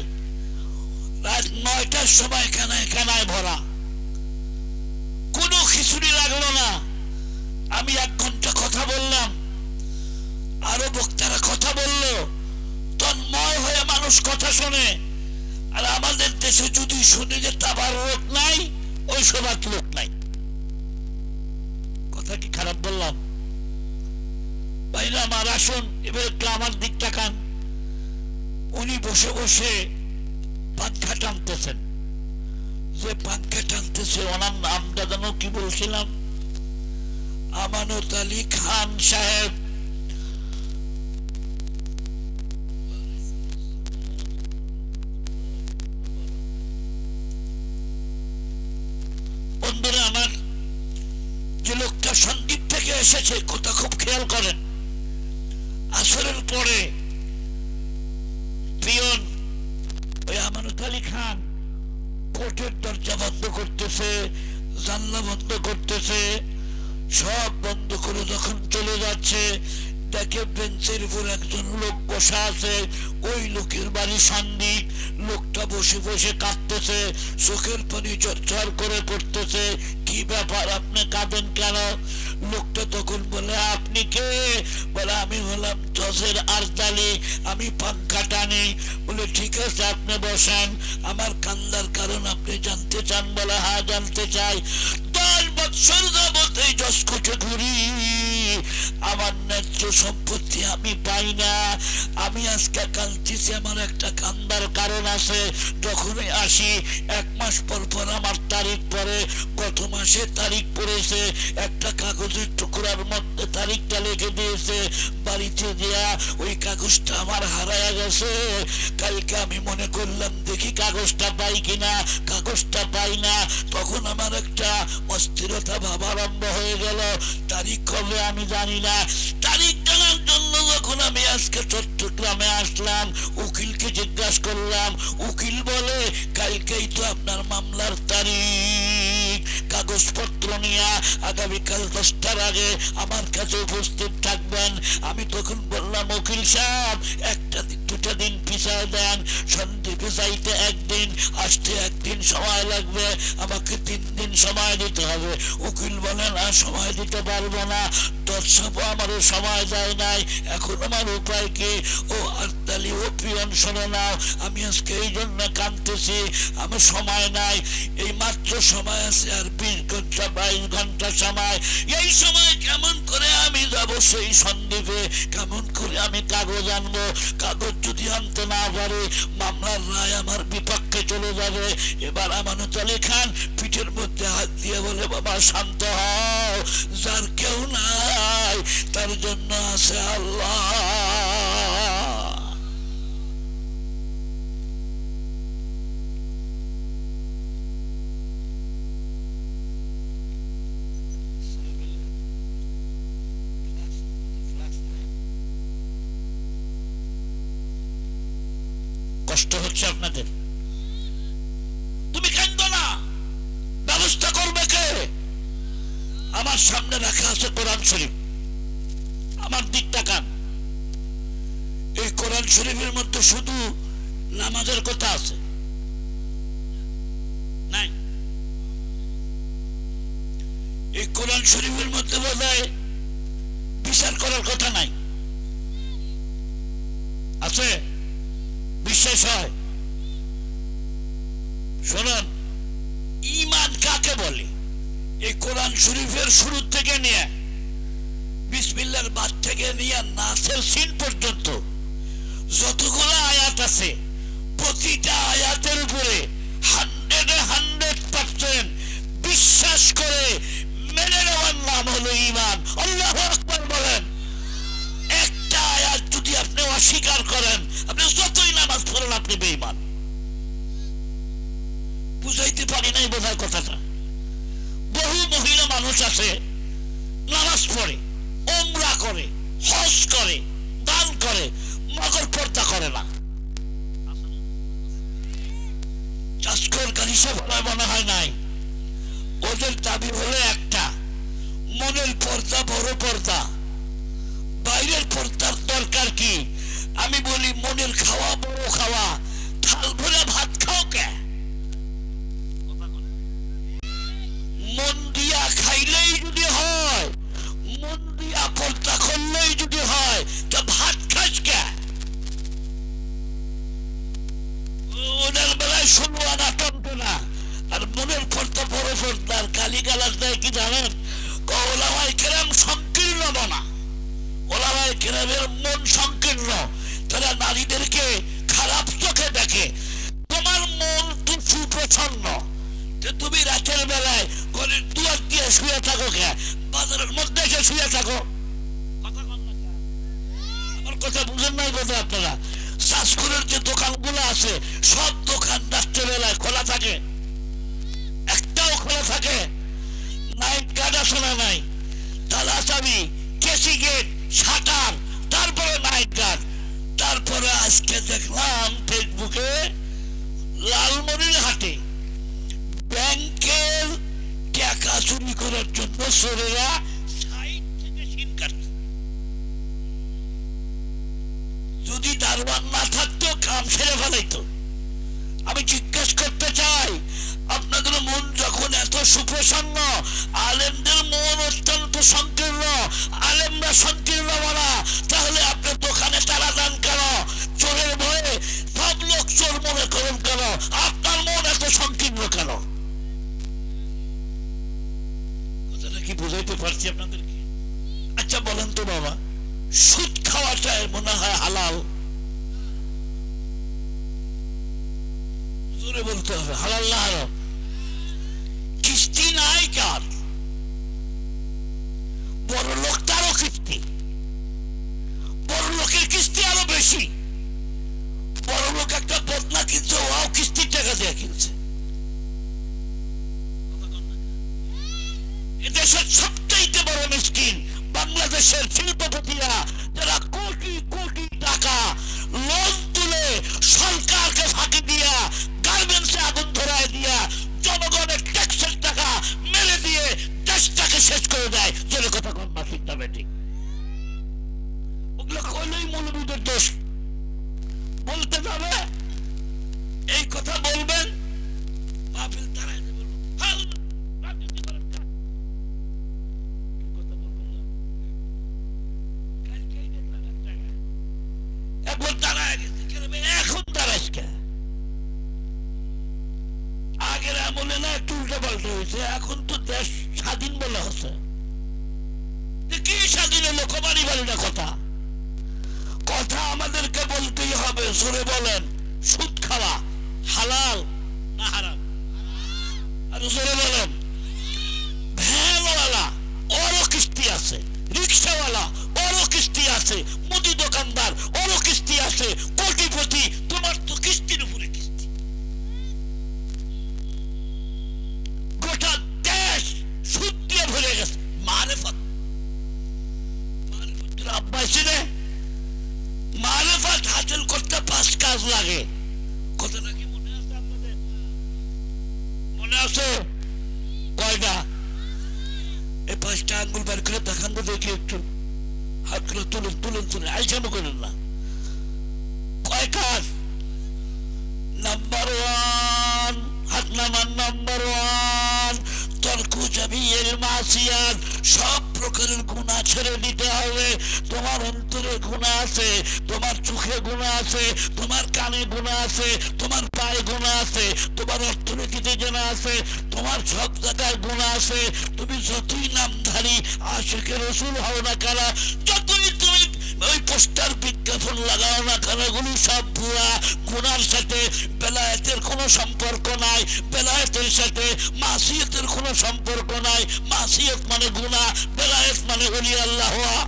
রাত 9টার সময় কানায় কানায় ভরা, কোনো খিচুড়ি লাগলো না। আমি 1 ঘন্টা কথা বললাম, আরো বক্তারা কথা বললো, তন্ময় হয়ে মানুষ কথা শোনে। আর আমাদের দেশে যদি শুনে যে তাবার লোক নাই, ওই সবার লোক নাই। কথা কি খারাপ বললাম? ভাইরা আমার, আসুন এবার একটু আমার দিক তাকান। উনি বসে বসে পাংখা টানতেছেন, যে পাংখা টানতেছে ওনার নামটা যেন কি বলছিলাম, আমানত আলী খান সাহেব। বন্ধুরা আমার, যে লোকটা সন্দ্বীপ থেকে এসেছে, কথা খুব খেয়াল করেন। আসরের পরে পিয়ন ওই আমানত আলী খান কোর্টের দরজা বন্ধ করতেছে, জানলা বন্ধ করতেছে, সব বন্ধ করে যখন চলে যাচ্ছে, দেখে বেঞ্চের উপর একজন লোক বসা আছে, ওই লোকের বাড়ি সন্দীপ। লোকটা বসে বসে কাঁদতেছে, চোখের পানি ঝরঝর করে পড়তেছে। কি ব্যাপার, আপনি কাঁদেন কেন? লোকটা তখন বলে, আপনি কে? বলে, আমি হলাম জজের আরদালি, আমি পাঙ্খা টানি। বলে, ঠিক আছে, আপনি বসেন। আমার কান্দার কারণ আপনি জানতে চান? বলে, হ্যাঁ জানতে চাই। 10 বছর যাবত এই জজ কোর্টে ঘুরি, আমার ন্যায্য সম্পত্তি আমি পাই না। আমি আজকে কাঁদতেছি, আমার একটা কান্দার কারণ আছে। যখনই আসি 1 মাস পর পর আমার তারিখ পড়ে। গত মাসে তারিখ পড়েছে, একটা কাগজের টুকরার মধ্যে তারিখটা লিখে দিয়েছে। বাড়িতে দিয়া ওই কাগজটা আমার হারায়া গেছে। কালকে আমি মনে করলাম দেখি কাগজটা পাই কিনা, কাগজটা পাই না। তখন আমার একটা অস্থিরতা ভাব আরম্ভ হয়ে গেল। তারিখ কবে আমি জানি না। তারিখ জানার জন্য যখন আমি আজকে চট্টগ্রামে আসলাম, উকিলকে জিজ্ঞাসা করলাম। উকিল বলে, কালকেই তো আপনার মামলার তারিখ। কাগজপত্র নিয়ে আগামীকাল 10টার আগে আমার কাছে উপস্থিত থাকবেন। আমি তখন বললাম, উকিল সাহেব, 1-2 দিন পিছায় দেন। সন্দীপে যাইতে 1 দিন, আসতে 1 দিন সময় লাগবে, আমাকে 3 দিন সময় দিতে হবে। উকিল বলেন, আর সময় দিতে পারবো না, দর্শকও আমারও সময় দেয় নাই, এখন আমার উপায় কি? ও আরদালি, ও পিয়ন, শোনো নাও, আমি আজকে এই জন্য কাঁদতেছি, আমার সময় নাই। এই মাত্র সময় আছে, আর 20 ঘন্টা 22 ঘন্টা সময়। এই সময় কেমন করে আমি যাব সেই সন্দীপে? কেমন করে আমি কাগজ আনবো? কাগজ যদি আনতে না পারে, মামলার রায় আমার বিপক্ষে চলে যাবে। এবার আমানত আলী খান পিঠের মধ্যে হাত দিয়ে বলে, বাবা শান্ত হও, যার কেউ নাই তার জন্য আছে আল্লাহ। কষ্ট হচ্ছে আপনাদের? তুমি কাঁদো না, ব্যবস্থা করবে কে? আমার সামনে রাখা আছে কোরআন শরীফ, আমার দিকটা কান। এই কোরআন শরীফের মধ্যে শুধু নামাজের কথা আছে, নাই। এই কোরআন শরীফের মধ্যে বোধহয় বিচার করার কথা নাই, আছে? বিশ্বাস হয়? শুনুন, ঈমান কাকে বলে? এই কোরআন শরীফের শুরু থেকে নিয়ে বিসমিল্লাহর বাদ থেকে নিয়ে নাসের সিন পর্যন্ত যতগুলো আয়াত আছে, প্রতিটা আয়াতের উপরে 100% বিশ্বাস করে মেনে নেওয়ার নাম হলো ঈমান। আল্লাহু আকবার বলেন। একটা আয়াত যদি আপনি অস্বীকার করেন, আপনি যতই নামাজ পড়েন, আপনি বেঈমান। বুঝাইতে পারি নাই বোঝার কথাটা। বহু মহিলা মানুষ আছে, নামাজ পড়ে, উমরা করে, হজ করে, দান করে, মগর পর্দা করে না। চাষকরকারী সব মনে হয় নাই। ওদের দাবি হলো একটা, মনের পর্দা বড় পর্দা, বাইরের পর্দার দরকার কি? আমি বলি, মনের খাওয়া বড় খাওয়া, থাল ভরে ভাত খাও কে? মন দিয়া খাইলেই যদি হয়, মন দিয়া পর্দা করলেই যদি হয়, তা ভাত খাস কে? ওনার বেলায় 16 আনা টনটনা, আর মনের পর্দা বড় পর্দার গালি গালাজ দেয় কি জানেন? ওলামায়ে কেরাম সংকীর্ণ মনা, ওলামায়ে কেরামের মন সংকীর্ণ, তারা নারীদেরকে খারাপ চোখে দেখে। তোমার মন তো সুপ্রসন্ন, তুমি রাতের বেলায় ঘরের দুয়ার দিয়ে শুয়ে থাকো কে? বাজারের মধ্যে এসে শুয়ে থাকো। আমার কথা বুঝেন নাই বোধ আপনারা? চাষকুরের যে দোকানগুলো আছে, সব দোকান রাত্রে বেলায় খোলা থাকে, একটাও খোলা থাকে? নাইট গার্ড আছে না নাই? তালা চাবি, কেসি গেট, শাটার, তারপরে নাইট গার্ড। তারপরে আজকে দেখলাম ফেসবুকে লালমনির হাটে ব্যাংকের টাকা চুরি করার জন্য চোরেরা সাইড থেকে সিন কাটছে। দারোয়ান না থাকতো কাম সেরে ফেলাইতো। আমি জিজ্ঞেস করতে চাই, আপনাদের মন যখন এত সুপ্রসন্ন, আলেমদের মন অত্যন্ত সংকীর্ণ, আলেমরা সংকীর্ণ বলা, তাহলে আপনার দোকানে তালা দেন কেন? চোরের ভয়ে সব লোক চোর মনে করেন কেন? আপনার মন এত সংকীর্ণ কেন? কথাটা কি বুঝাইতে পারছি আপনাদেরকে? আচ্ছা বলেন তো বাবা, সুদ খাওয়াটা মনে হয় হালাল? জোরে বলতে হবে, হালাল না হারাম? কিস্তি নাই কার? বড় লোক তারও কিস্তি, বড় লোকের কিস্তি আরো বেশি। বড় লোক একটা বদনা কিনছে, ওয়াও কিস্তির টাকা দিয়ে কিনছে। এদেশের সবচাইতে বড় মিসকিন বাংলাদেশের শিল্পপতিরা, যারা কোটি কোটি টাকা লোন তুলে সরকারকে ফাঁকি দিয়া, গার্মেন্টসে আগুন ধরায় দিয়া, জনগণের ট্যাক্সের টাকা মেরে দিয়ে দেশটাকে শেষ করে দেয়। যে কথা কোন না ঠিক না বেঠিক? ওগুলো কইলেই মৌলবীদের দোষ বলতে যাবে। এই কথা বলবেন, মাহফিল দাঁড়ায় দেবে, রাজনীতি করেন না। কথা বলবেন না, কালকেই দেখলাম এক জায়গায় একবার দাঁড়ায় গেছে, এখন দাঁড়াইস কে? আগের আমলে না একটু উল্টা পাল্টা হয়েছে, এখন তো দেশ স্বাধীন বলা হচ্ছে। কি স্বাধীন হলো? কমানি পারি না কথা। কথা আমাদেরকে বলতেই হবে। জোরে বলেন, সুদ খাওয়া হালাল না হারাম? আর জোরে বলেন, ভ্যানওয়ালা ওরও কিস্তি আছে, রিক্সাওয়ালা ওরও কিস্তি আছে, মুদি দোকানদার ওরও কিস্তি আছে, কোটিপতি তোমার তো কিস্তির উপরে কিস্তি। গোটা দেশ সুদ দিয়ে ভরে গেছে। মারেফত, মারেফতের আব্বা ছিলে, মারেফত হাসিল করতে 5 কাজ লাগে। কথাটা কি মনে আছে আপনাদের? মনে আছে? কয়টা? এই 5টা আঙ্গুল বের করে দেখান তো দেখি একটু। হাতগুলো তুলুন তুলুন তুলুন, আইসামো করেন না। কয় কাজ? নাম্বার 1, হাত নামান। নাম্বার 1, তরকু জামিল মাসিয়াত, সব প্রকারের গুনাহ ছেড়ে দিতে হবে। তোমার অন্তরে গুনাহ আছে, তোমার চোখে গুনাহ আছে, তোমার কানে গুনাহ আছে, তোমার পায়ে গুনাহ আছে, তোমার অর্থনীতিতে গুনাহ আছে, তোমার সব জায়গায় গুনাহ আছে। তুমি যতই নামধারী আশিকে রাসূল হও না কেন, যতই তুমি ওই পোস্টার বিজ্ঞাপন লাগাও না কেন, এগুলো সব ভুয়া। গুনার সাথে বেলায়েতের কোনো সম্পর্ক নাই, বেলায়েতের সাথে মাসিয়তের কোনো সম্পর্ক নাই। মাসিয়ত মানে গুনাহ, বেলায়েত মানে ওলি আল্লাহ হওয়া।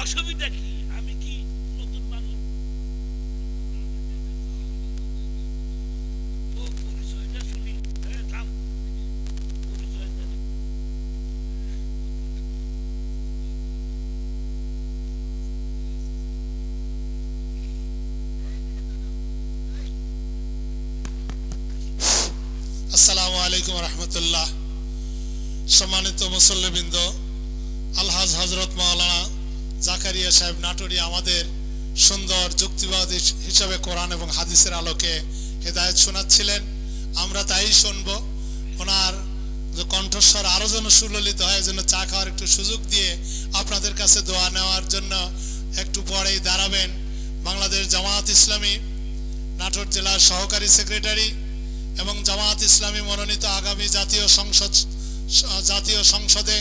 অসুবিধা কি? আমি কি নতুন মানুষ? পরিচয়টা শুনি। আসসালামু আলাইকুম রহমতুল্লাহ। সম্মানিত মুসল্লিবৃন্দ, আলহাজ হজরত মাওলানা জাকারিয়া সাহেব নাটোরি আমাদের সুন্দর যুক্তিবাদ হিসাবে কোরআন এবং হাদিসের আলোকে হেদায়েত শোনাচ্ছিলেন। আমরা তাই শুনব। ওনার কণ্ঠস্বর আরও যেন সুললিত হয়, যেন চা খাওয়ার একটু সুযোগ দিয়ে আপনাদের কাছে দোয়া নেওয়ার জন্য একটু পরেই দাঁড়াবেন বাংলাদেশ জামায়াত ইসলামী নাটোর জেলার সহকারী সেক্রেটারি এবং জামায়াত ইসলামী মনোনীত আগামী জাতীয় সংসদে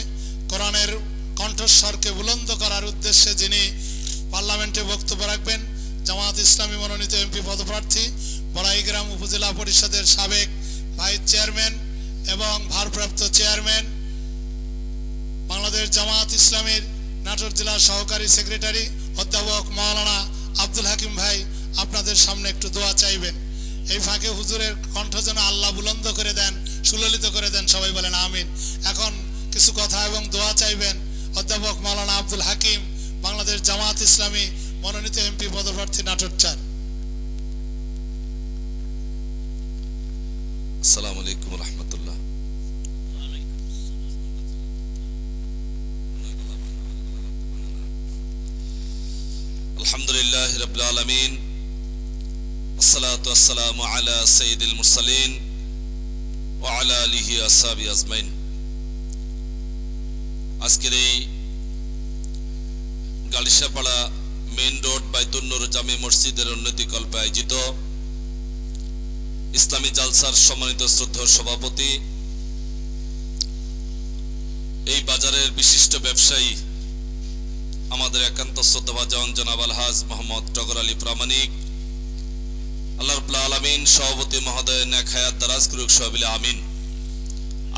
কোরআনের কণ্ঠস্বরকে বুলন্দ করার উদ্দেশ্যে যিনি পার্লামেন্টে বক্তব্য রাখবেন, জামায়াত ইসলামী মনোনীত এমপি পদপ্রার্থী বড়াইগ্রাম উপজেলা পরিষদের সাবেক ভাইস চেয়ারম্যান এবং ভারপ্রাপ্ত চেয়ারম্যান, বাংলাদেশ জামায়াত ইসলামীর নাটোর জেলার সহকারী সেক্রেটারি অধ্যাপক মাওলানা আব্দুল হাকিম ভাই আপনাদের সামনে একটু দোয়া চাইবেন। এই ফাঁকে হুজুরের কণ্ঠ যেন আল্লাহ বুলন্দ করে দেন, সুললিত করে দেন, সবাই বলেন আমিন। এখন কিছু কথা এবং দোয়া চাইবেন অধ্যাপক মাওলানা আব্দুল হাকিম, বাংলাদেশ জামায়াত ইসলামী মনোনীত এমপি পদপ্রার্থী নাটোর 4। আসসালামু আলাইকুম ওয়া রাহমাতুল্লাহ। আলহামদুলিল্লাহি রাব্বিল আলামিন, আসসালাতু ওয়াসসালামু আলা সাইয়্যিদিল মুরসালিন ওয়া আলা আলিহি ওয়া আসহাবিহি আজমাইন। আজকের এই গালিশাপাড়া মেইন রোড বাইতুন নূর জামে মসজিদের উন্নতিকল্পে আয়োজিত ইসলামী জালসার সম্মানিত শ্রদ্ধেয় সভাপতি, এই বাজারের বিশিষ্ট ব্যবসায়ী, আমাদের একান্ত শ্রদ্ধাভাজন জনাব আলহাজ মোহাম্মদ টগর আলী প্রামাণিক, আল্লাহ রাব্বুল আলামিন সভাপতি মহোদয় নেক হায়াত দারাজ করুক সবিলে আমিন।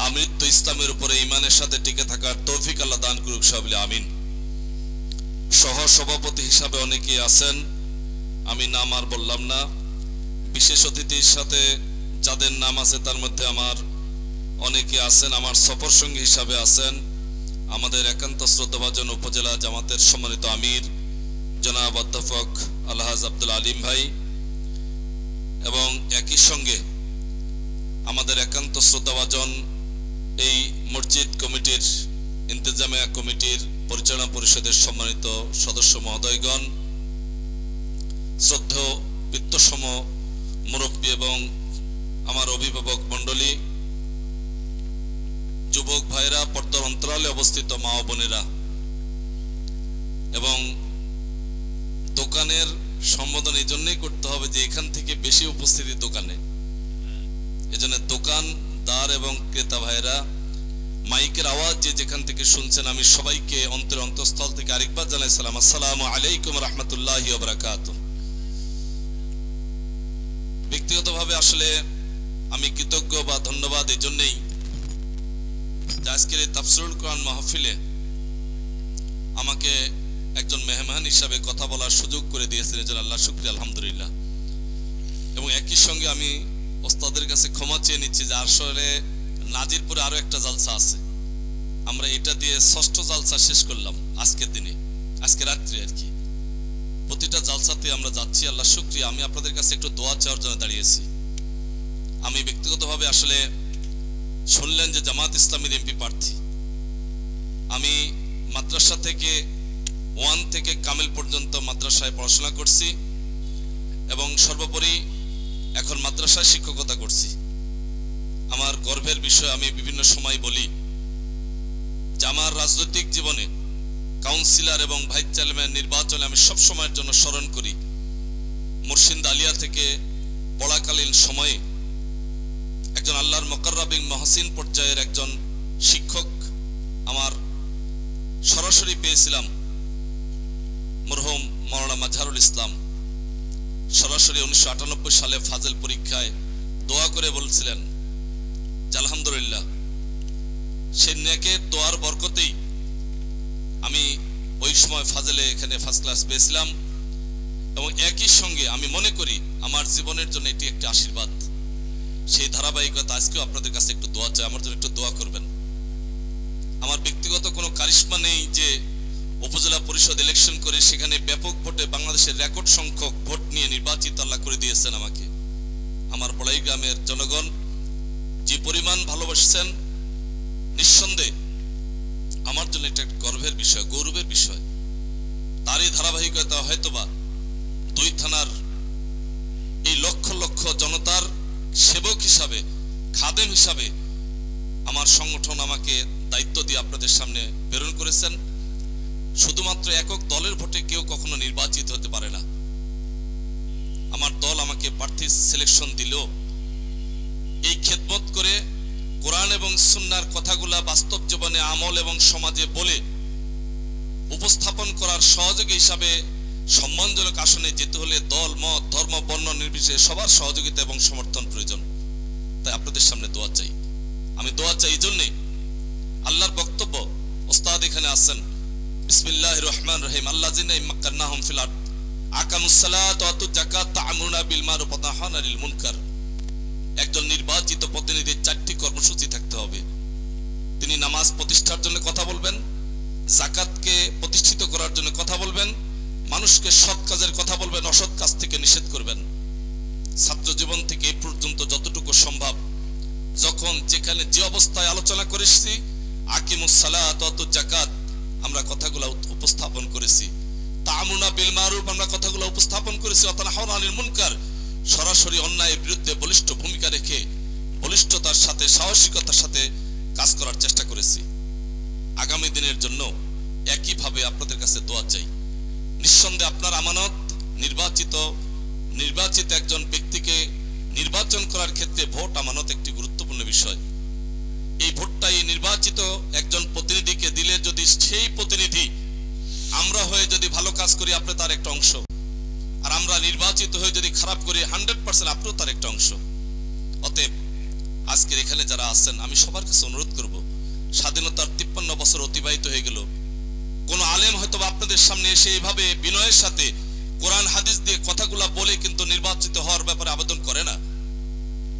আমৃত্যু ইসলামের উপরে ঈমানের সাথে টিকে থাকার তৌফিক আল্লাহ দান করুক সবিলে আমিন। সহ সভাপতি হিসাবে অনেকেই আছেন, আমি নাম আর বললাম না। বিশেষ অতিথির সাথে যাদের নাম আছে তার মধ্যে আমার অনেকে আছেন, আমার সফর সঙ্গী হিসাবে আছেন আমাদের একান্ত শ্রদ্ধাভাজন উপজেলা জামাতের সম্মানিত আমির জনাব অধ্যাপক আলহাজ আব্দুল আলিম ভাই, এবং একই সঙ্গে আমাদের একান্ত শ্রদ্ধাভাজন এই মসজিদ কমিটির ইন্তেজামিয়া কমিটির পরিচালনা পরিষদের সম্মানিত সদস্য মহোদয়গণ, শ্রদ্ধেয় বিত্তসম মুরব্বী এবং আমার অভিভাবক মণ্ডলী, যুবক ভাইরা, পর্দার অন্তরালে অবস্থিত মা ও বোনেরা, এবং দোকানের সম্বোধন এই জন্যই করতে হবে যে এখান থেকে বেশি উপস্থিতি দোকানে, এজন্য দোকানদার এবং ক্রেতা ভাইরা, মাইকের আওয়াজ যে যেখান থেকে শুনছেন, আমি সবাইকে অন্তঃস্থল থেকে আরেকবার জানাই সালাম, আসসালামু আলাইকুম রাহমাতুল্লাহি ওয়া বারাকাতুহু। ব্যক্তিগতভাবে আসলে আমি কৃতজ্ঞ বা ধন্যবাদ এই জন্যই যে আজকের এই তাফসিরুল কোরআন মাহফিলে আমাকে একজন মেহমান হিসাবে কথা বলার সুযোগ করে দিয়েছেন, এজন্য আল্লাহ শুকরিয়া, আলহামদুলিল্লাহ। এবং একই সঙ্গে আমি ওস্তাদের কাছে ক্ষমা চেয়ে নিচ্ছি যে আসলে নাজিরপুরে আরো একটা জালসা আছে, আমরা এটা দিয়ে ৬ষ্ঠ জালসা শেষ করলাম আজকের দিনে, আজকে রাত্রে আর কি। প্রতিটা জালসাতে আমরা যাচ্ছি, আল্লাহ শুকরিয়া। আমি আপনাদের কাছে একটু দোয়া চাওয়ার জন্য দাঁড়িয়েছি। আমি ব্যক্তিগতভাবে আসলে শুনলেন যে জামাত ইসলামীর এমপি প্রার্থী, আমি মাদ্রাসা থেকে 1 থেকে কামিল পর্যন্ত মাদ্রাসায় পড়াশোনা করছি এবং সর্বোপরি এখন মাদ্রাসায় শিক্ষকতা করছি। আমার গর্বের বিষয়, আমি বিভিন্ন সময় বলি যে আমার রাজনৈতিক জীবনে কাউন্সিলর এবং ভাইস চেয়ারম্যান নির্বাচনে আমি সব সময়ের জন্য স্মরণ করি মুর্শিদ আলিয়া থেকে পড়াকালীন সময়ে একজন আল্লাহর মুকাররাবিন মহসিন পর্যায়ের একজন শিক্ষক আমার সরাসরি পেয়েছিলাম, মরহুম মাওলানা মাজহারুল ইসলাম। সরাসরি 1998 সালে ফাজেল পরীক্ষায় দোয়া করে বলছিলেন যে আলহামদুলিল্লাহ, সেই নেকের দোয়ার বরকতেই আমি ওই সময় ফাজেলে এখানে ফার্স্ট ক্লাস পেয়েছিলাম। এবং একই সঙ্গে আমি মনে করি আমার জীবনের জন্য এটি একটি আশীর্বাদ। সেই ধারাবাহিকতা আজকেও আপনাদের কাছে একটু দোয়া চাই, আমার জন্য একটু দোয়া করবেন। আমার ব্যক্তিগত কোনো কারিশমা নেই যে উপজেলা পরিষদ ইলেকশন করে সেখানে ব্যাপক ভোটে বাংলাদেশের রেকর্ড সংখ্যক ভোট নিয়ে নির্বাচিত আল্লাহ করে দিয়েছেন আমাকে। আমার বড়াই গ্রামের জনগণ যে পরিমাণ ভালোবাসছেন, নিঃসন্দেহে আমার জন্য এটা একটা গর্বের বিষয়, গৌরবের বিষয়। তারই ধারাবাহিকতা হয়তোবা 2 থানার এই লক্ষ লক্ষ জনতার সেবক হিসাবে, খাদেম হিসাবে আমার সংগঠন আমাকে দায়িত্ব দিয়ে আপনাদের সামনে প্রেরণ করেছেন। শুধুমাত্র একক দলের ভোটে কেউ কখনো নির্বাচিত হতে পারে না। আমার দল আমাকে প্রার্থী সিলেকশন দিল, এই খেদমত করে কোরআন এবং সুন্নাহর কথাগুলা বাস্তব জীবনে আমল এবং সমাজে বলে উপস্থাপন করার সহযোগী হিসাবে সম্মানজনক আসনে যেতে হলে দল, মত, ধর্ম, বর্ণ নির্বিশেষে সবার সহযোগিতা এবং সমর্থন প্রয়োজন। তাই আপনাদের সামনে দোয়া চাই। আমি দোয়া চাই এই জন্যে, আল্লাহর বক্তব্য, ওস্তাদ এখানে আছেন, বিসমিল্লাহির রহমানির রহিম, আল্লাযিনা ইম্মাক্কান্নাহুম ফিল আরদ আকামুস সালাত ওয়া আতুজ যাকাত তা'মুরুনা বিল মারুফ ওয়া তানহাউনা আনিল মুনকার। একজন নির্বাচিত প্রতিনিধির 4টি কর্মসূচি থাকতে হবে। তিনি নামাজ প্রতিষ্ঠার জন্য কথা বলবেন, যাকাতকে প্রতিষ্ঠিত করার জন্য কথা বলবেন, মানুষকে সৎ কাজের কথা বলবেন, অসৎ কাজ থেকে নিষেধ করবেন। ছাত্র জীবন থেকে এই পর্যন্ত যতটুকু সম্ভব যখন যেখানে যে অবস্থায় আলোচনা করেছি, আকিমুস সালাত ওয়া আতুজ যাকাত আমরা কথাগুলো উপস্থাপন করেছি, তা'মুরুনা বিল মারুফ আমরা কথাগুলো উপস্থাপন করেছি, ওয়া তানহাউনা আনিল মুনকার সরাসরি অন্যায়ের বিরুদ্ধে বলিষ্ঠ ভূমিকা রেখে বলিষ্ঠতার সাথে সাহসিকতার সাথে কাজ করার চেষ্টা করেছি। আগামী দিনের জন্য একইভাবে আপনাদের কাছে দোয়া চাই। নিঃসন্দেহে আপনার আমানত, নির্বাচিত একজন ব্যক্তিকে নির্বাচন করার ক্ষেত্রে ভোট আমানত একটি গুরুত্বপূর্ণ বিষয়। এই ভোটটাই নির্বাচিত একজন প্রতিনিধিকে দিলে যদি সেই প্রতিনিধি আমরা হয়ে যদি ভালো কাজ করি, আপনি তার একটা অংশ, আর আমরা নির্বাচিত হয়ে যদি খারাপ করি 100% আপনিও তার একটা অংশ। অতএব আজকের এখানে যারা আছেন, আমি সবার কাছে অনুরোধ করব, স্বাধীনতার 53 বছর অতিবাহিত হয়ে গেল, কোন আলেম হয়তো আপনাদের সামনে এসে এইভাবে বিনয়ের সাথে কোরআন হাদিস দিয়ে কথাগুলা বলে কিন্তু নির্বাচিত হওয়ার ব্যাপারে আবেদন করে না।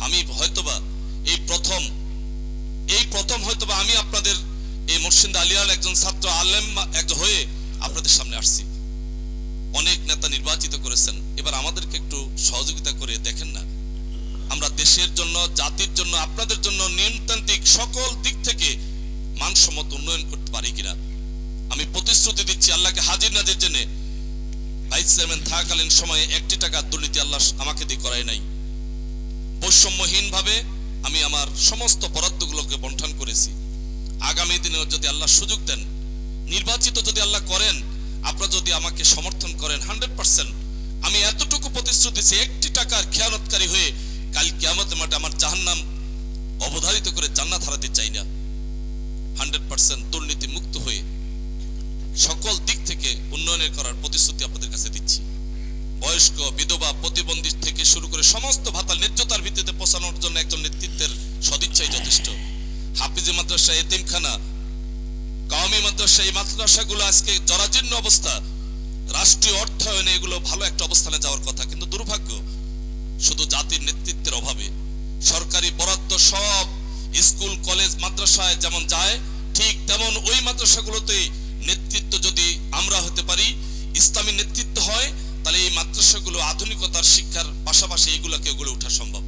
আমি হয়তোবা এই প্রথম হয়তোবা আমি আপনাদের এই মুর্শিদা আলিয়ার একজন ছাত্র আলেম একজন হয়ে আপনাদের সামনে আসছি। অনেক নেতা নির্বাচিত করেছেন, এবার আমাদেরকে একটু সহযোগিতা করে দেখেন না, আমরা দেশের জন্য, জাতির জন্য, আপনাদের জন্য নিয়মতান্ত্রিক সকল দিক থেকে মানসম্মত উন্নয়ন করতে পারি কিনা। আমি প্রতিশ্রুতি দিচ্ছি, আল্লাহকে হাজির নাজির জেনে ভাইস চেয়ারম্যান থাকাকালীন সময়ে 1 টাকা দুর্নীতি আল্লাহ আমাকে দিয়ে করায় নাই। বৈষম্যহীন ভাবে আমি আমার সমস্ত বরাদ্দগুলোকে বন্টন করেছি। আগামী দিনে যদি আল্লাহ সুযোগ দেন, নির্বাচিত যদি আল্লাহ করেন, আপনারা যদি আমাকে সমর্থন করেন 100%, আমি এতটুকু প্রতিশ্রুতি দিচ্ছি, 1 টাকার খেয়ানতকারী হয়ে কাল কিয়ামতের মাঠে আমার জাহান্নাম অবধারিত করে জান্নাত হারাতে চাই না। 100% দুর্নীতি মুক্ত হয়ে সকল দিক থেকে উন্নয়নের করার প্রতিশ্রুতি আপনাদের কাছে দিচ্ছি। বয়স্ক, বিধবা, প্রতিবন্ধী থেকে শুরু করে সমস্ত ভাতা ন্যায্যতার ভিত্তিতে পৌঁছানোর জন্য একজন নেতৃত্বের সদিচ্ছাই যথেষ্ট। হাফিজি মাদ্রাসা, এতিমখানা, কওমি মাদ্রাসা, এই মাদ্রাসাগুলো আজকে জরাজীর্ণ অবস্থা, রাষ্ট্রীয় অর্থায়নে এগুলো ভালো একটা অবস্থানে যাওয়ার কথা, কিন্তু দুর্ভাগ্য শুধু জাতির নেতৃত্বের অভাবে সরকারি বরাদ্দ সব স্কুল, কলেজ, মাদ্রাসায় যেমন যায়, ঠিক তেমন ওই মাদ্রাসাগুলোতে নেতৃত্ব যদি আমরা হতে পারি, ইসলামী নেতৃত্ব হয়, তাহলে এই মাদ্রাসাগুলো আধুনিকতার শিক্ষার পাশাপাশি এগুলোকে গড়ে ওঠা সম্ভব।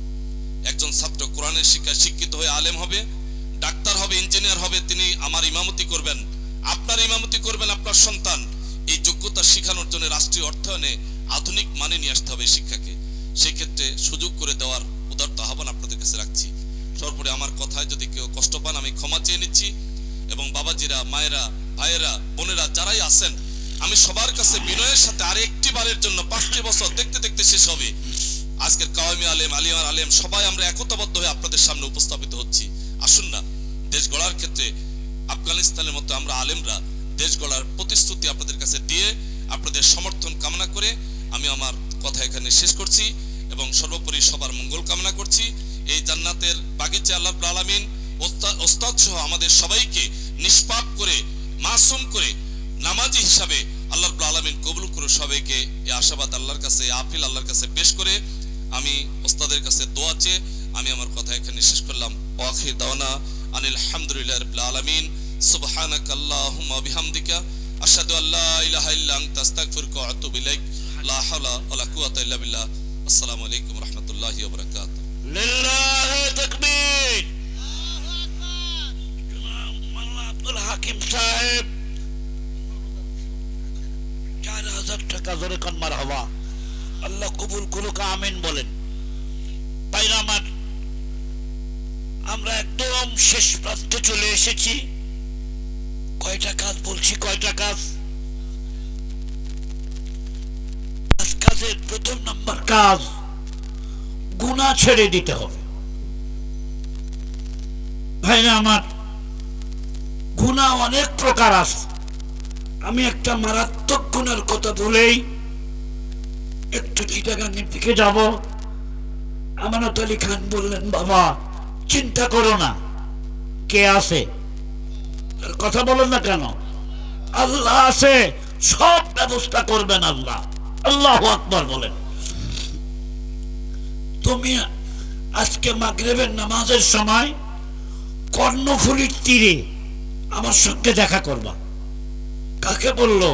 একজন ছাত্র কোরআনের শিক্ষায় শিক্ষিত হয়ে আলেম হবে, ডাক্তার হবে, ইঞ্জিনিয়ার হবে, তিনি আমার ইমামতি করবেন, আপনার ইমামতি করবেন আপনার সন্তান। এই যোগ্যতা শেখানোর জন্য রাষ্ট্রীয় অর্থায়নে আধুনিক মানে নিয়ে আসতে হবে শিক্ষাকে। সেক্ষেত্রে সুযোগ করে দেওয়ার উদারতা আহ্বান আপনাদের কাছে রাখছি। সর্বোপরি আমার কথায় যদি কেউ কষ্ট পান, আমি ক্ষমা চেয়ে নিচ্ছি। এবং বাবাজিরা, মায়েরা, ভাইয়েরা, বোনেরা যারাই আছেন, আমি সবার কাছে বিনয়ের সাথে আর একটি বারের জন্য 5টি বছর দেখতে দেখতে শেষ হবে, আজকের কাওমি আলেম, আলিয়ার আলেম সবাই আমরা একতাবদ্ধ হয়ে আপনাদের সামনে উপস্থাপিত হচ্ছি। আসুন না, দেশ গড়ার ক্ষেত্রে আফগানিস্তানের মতো আমরা আলেমরা দেশ গড়ার প্রতিশ্রুতি আপনাদের কাছে দিয়ে আপনাদের সমর্থন কামনা করে আমি আমার কথা এখানে শেষ করছি এবং সর্বোপরি সবার মঙ্গল কামনা করছি। এই জান্নাতের বাগিচা আল্লাহ রাব্বুল আলামিন ওস্তাদ সহ আমাদের সবাইকে নিষ্পাপ করে, মাসুম করে, নামাজি হিসাবে আল্লাহ রাব্বুল আলামিন কবুল করে সবাইকে এই আশাবাদ আল্লাহর কাছে, আপিল আল্লাহর কাছে পেশ করে আমি ওস্তাদের কাছে দোয়া চেয়ে আমি আমার কথা এখানে শেষ করলাম। ওয়াখির দাওয়ানা আনিল হামদুলিল্লাহি রাব্বিল আলামিন। সুবহানাকা আল্লাহুম্মা বিহামদিকা আশহাদু আল্লা ইলাহা ইল্লা আনতা আস্তাগফিরুকা ওয়া আতুবু ইলাইক। লা হাওলা ওয়ালা কুওয়াতা ইল্লা বিল্লাহ। আসসালামু আলাইকুম ওয়া রাহমাতুল্লাহি ওয়া বারাকাতুহু। লিল্লাহি তাকবীর। আল্লাহু আকবার। জনাব মাওলানা আব্দুল হাকিম সাহেব 4000 টাকা জোরে কান মারহাবা। আল্লাহ কবুল করুক, আমিন বলেন। ভাইরা আমার, আমরা একদম শেষ প্রান্তে চলে এসেছি। কয়টা কাজ বলছি, কয়টা কাজ? কাজের প্রথম নাম্বার কাজ, গুনাহ ছেড়ে দিতে হবে। ভাইরা আমার, গুনাহ অনেক প্রকার আছে। আমি একটা মারাত্মক গুনার কথা বলেই একটু চিটাগাঙ্গের দিকে যাব। আমানত আলী খান বললেন, বাবা চিন্তা করো না, কে আছে? কথা বলেন না কেন? আল্লাহ আছে, সব ব্যবস্থা করবেন আল্লাহ। আল্লাহু আকবার বলেন। তুমি আজকে মাগরিবের নামাজের সময় কর্ণফুলীর তীরে আমার সঙ্গে দেখা করবা। কাকে বললো?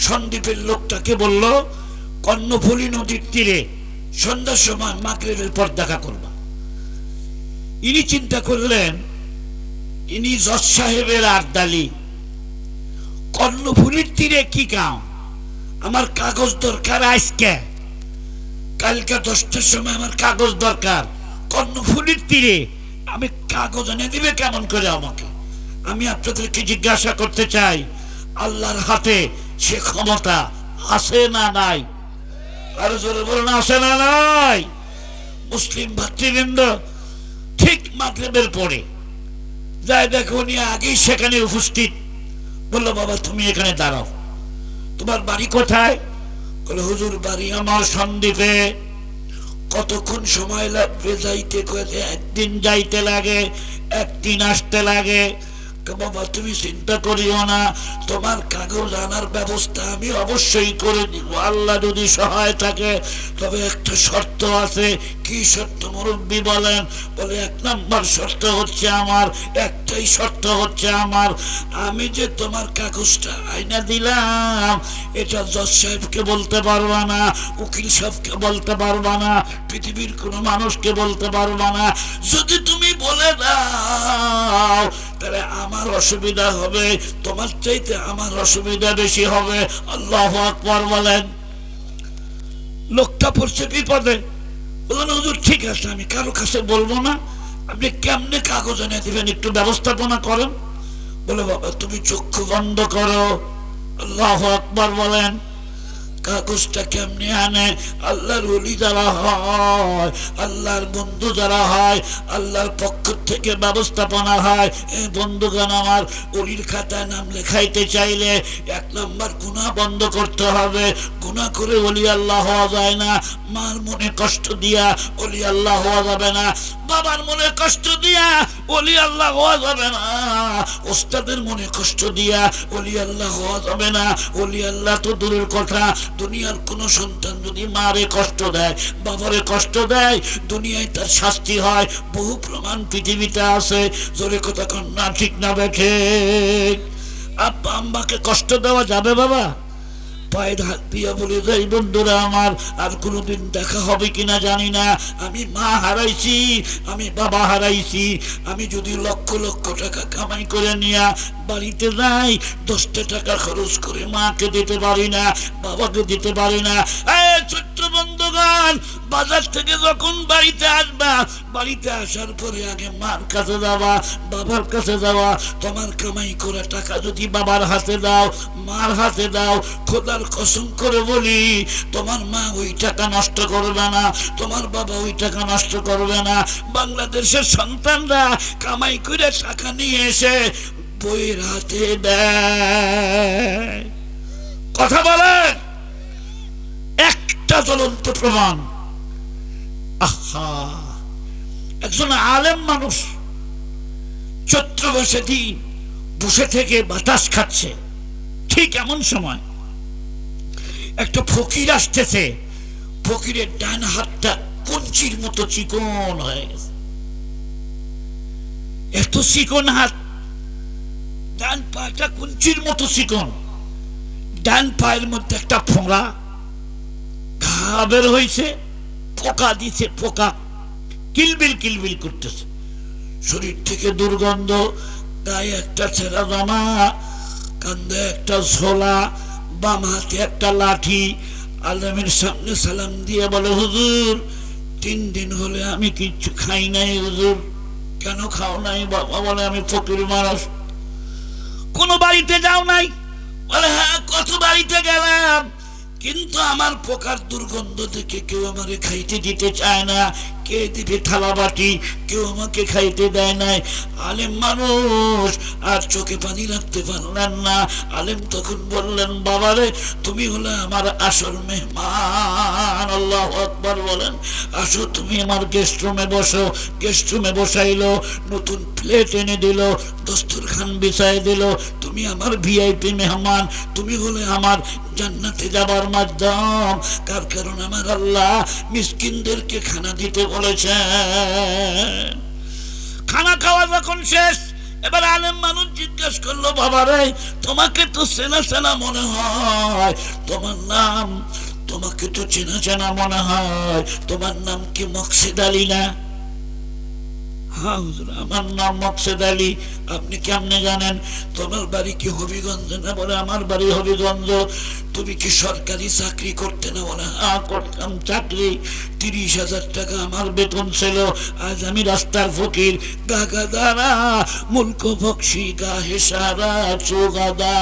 সন্দীপের লোকটাকে বললো কর্ণফুলী নদীর তীরে সন্ধ্যার সময় মাগরিবের পর দেখা করবা। ইনি চিন্তা করলেন ইনি জজ সাহেবের আর্দালি, কর্ণফুলীর তীরে কি কাম, আমার কাগজ দরকার আজকে, কালকে 10টার সময় আমার কাগজ দরকার, কর্ণফুলীর তীরে আমি কাগজ এনে দিবে কেমন করে আমাকে? আমি আপনাদেরকে জিজ্ঞাসা করতে চাই, আল্লাহর হাতে সে ক্ষমতা আছে না নাই? আরো জোরে বলুন, আছে না নাই? মুসলিম ভাতৃবৃন্দ, ঠিক মাগরিবের পরে যাই দেখো উনি আগেই সেখানে উপস্থিত। বললো, বাবা তুমি এখানে দাঁড়াও, তোমার বাড়ি কোথায়? বলে, হুজুর বাড়ি আমার সন্দ্বীপে। কতক্ষণ সময় লাগবে যাইতে? একদিন যাইতে লাগে, একদিন আসতে লাগে। বাবা তুমি চিন্তা করিও না, তোমার কাগজ আনার ব্যবস্থা আমি অবশ্যই করে দিব, আল্লাহ যদি সহায় থাকে। তবে একটা শর্ত আছে। কি শর্ত মুরব্বী বলেন? বলে, 1 নম্বর শর্ত হচ্ছে আমার, একটাই শর্ত হচ্ছে আমার, আমি যে তোমার কাগজটা আইনা দিলাম এটা জজ সাহেবকে বলতে পারবা না, উকিল সাহেবকে বলতে পারবা না, পৃথিবীর কোনো মানুষকে বলতে পারবা না। যদি তুমি বলে দাও তাহলে আমার অসুবিধা হবে, তোমার চাইতে আমার অসুবিধা বেশি হবে। আল্লাহু আকবার বলেন। লোকটা পড়ছে বিপদে। বললেন, হুজুর ঠিক আছে, আমি কারো কাছে বলবো না, আপনি কেমনে কাগজ এনে দিবেন একটু ব্যবস্থাপনা করেন। বলে, বাবা তুমি চক্ষু বন্ধ করো। আল্লাহু আকবার বলেন। কাগজটা কেমনে আনে? আল্লাহর ওলি যারা হয়, আল্লাহর বন্ধু যারা হয়, আল্লাহর পক্ষ থেকে ব্যবস্থাপনা হয়। এই বন্ধুগণ আমার, ওলির খাতায় নাম লেখাইতে চাইলে 1 নম্বর গুনাহ বন্ধ করতে হবে। গুনাহ করে ওলি আল্লাহ হওয়া যায় না। মার মনে কষ্ট দিয়া ওলি আল্লাহ হওয়া যাবে না, বাবার মনে কষ্ট দিয়া ওলি আল্লাহ হওয়া যাবে না, ওস্তাদের মনে কষ্ট দিয়া ওলি আল্লাহ হওয়া যাবে না। ওলি আল্লাহ তো দূরের কথা, দুনিয়ার কোন সন্তান যদি মারে কষ্ট দেয়, বাবারে কষ্ট দেয়, দুনিয়ায় তার শাস্তি হয়। বহু প্রমাণ পৃথিবীতে আছে। জোরে কথা কন না ঠিক না বেঠে? আব্বা আম্মাকে কষ্ট দেওয়া যাবে বাবা? পায়ের হাত দিয়া বলে যাই, বন্ধুরা আমার আর কোনোদিন দেখা হবে কিনা জানি না। আমি মা হারাইছি, আমি বাবা হারাইছি। আমি যদি লক্ষ লক্ষ টাকা কামাই করে নিয়ে বাড়িতে যাই, 10টা টাকা খরচ করে মাকে দিতে পারি না, বাবাকে দিতে পারি না। ছোট্ট বন্ধুগণ, বাজার থেকে যখন বাড়িতে আসবা, বাড়িতে আসার পরে আগে মার কাছে যাবা, বাবার কাছে যাওয়া। তোমার কামাই করা টাকা যদি বাবার হাতে দাও, মার হাতে দাও, খোদার কসম করে বলি তোমার মা ওই টাকা নষ্ট করবে না, তোমার বাবা ওই টাকা নষ্ট করবে না। বাংলাদেশের সন্তানরা কামাই করে টাকা নিয়ে এসে বইয়ের হাতে দেয়। কথা বলেন, একটা জ্বলন্ত প্রমাণ। আহা, একজন আলেম মানুষ চৈত্র মাসে দিন বসে থেকে বাতাস খাচ্ছে, ঠিক এমন সময় একটা ফকির আসতেছে। ফকিরের ডান হাতটা কঞ্চির মতো চিকন হয়ে গেছে, এত চিকন হাত, ডান পাটা কঞ্চির মতো চিকন, ডান পায়ের মধ্যে একটা ফোঁড়া, ঘা বের হয়েছে, পোকা দিছে, পোকা কিলবিল কিলবিল করতেছে, শরীর থেকে দুর্গন্ধ, গায়ে একটা ছেঁড়া জামা, কান্দে একটা ঝোলা, বাম হাতে একটা লাঠি। আলেমের সামনে সালাম দিয়ে বলে, হুজুর 3 দিন হলে আমি কিচ্ছু খাই নাই হুজুর। কেন খাও নাই? বাবা বলে, আমি ফকির মানুষ। কোন বাড়িতে যাও নাই? বলে, হ্যাঁ কত বাড়িতে গেলাম, কিন্তু আমার পোকার দুর্গন্ধ থেকে কেউ আমাকে খাইতে দিতে চায় না। কে দিবে থালা বাটি? কেউ আমাকে খাইতে দেয় নাই। আলেম মানুষ আর চোখে পানি রাখতে পারলেন না। আলেম তখন বললেন, বাবারে তুমি হলে আমার আসল মেহমান। আল্লাহু আকবার বলেন। আসো তুমি আমার গেস্ট রুমে বসো। গেস্ট রুমে বসাইলো, নতুন প্লেট এনে দিল, দস্তরখান বিছাই দিল। তুমি আমার ভিআইপি মেহমান, তুমি হলে আমার জান্নাতে যাবার মাধ্যম। কার কারণ আমার আল্লাহ মিসকিনদেরকে খানা দিতে বলেছেন। খানা খাওয়া যখন শেষ, এবার আলেম মানুষ জিজ্ঞেস করলো, বাবারে তোমাকে তো চেনা চেনা মনে হয়, তোমার নাম, তোমাকে তো চেনা চেনা মনে হয়, তোমার নাম কি মকসেদ আলী না? হ্যাঁ হুজুর, আমার নাম মকসেদ আলী। আপনি কেমনে জানেন? তোমার বাড়ি কি হবিগঞ্জ? না। বলে আমার বাড়ি হবিগঞ্জ। তুমি কি সরকারি চাকরি করতে? না। বলে হ্যাঁ করতাম চাকরি, 30,000 টাকা আমার বেতন ছিল। আজ আমি রাস্তার ফকির। গাগাদারা মুলক বক্সি গাহে সারা চোগাদা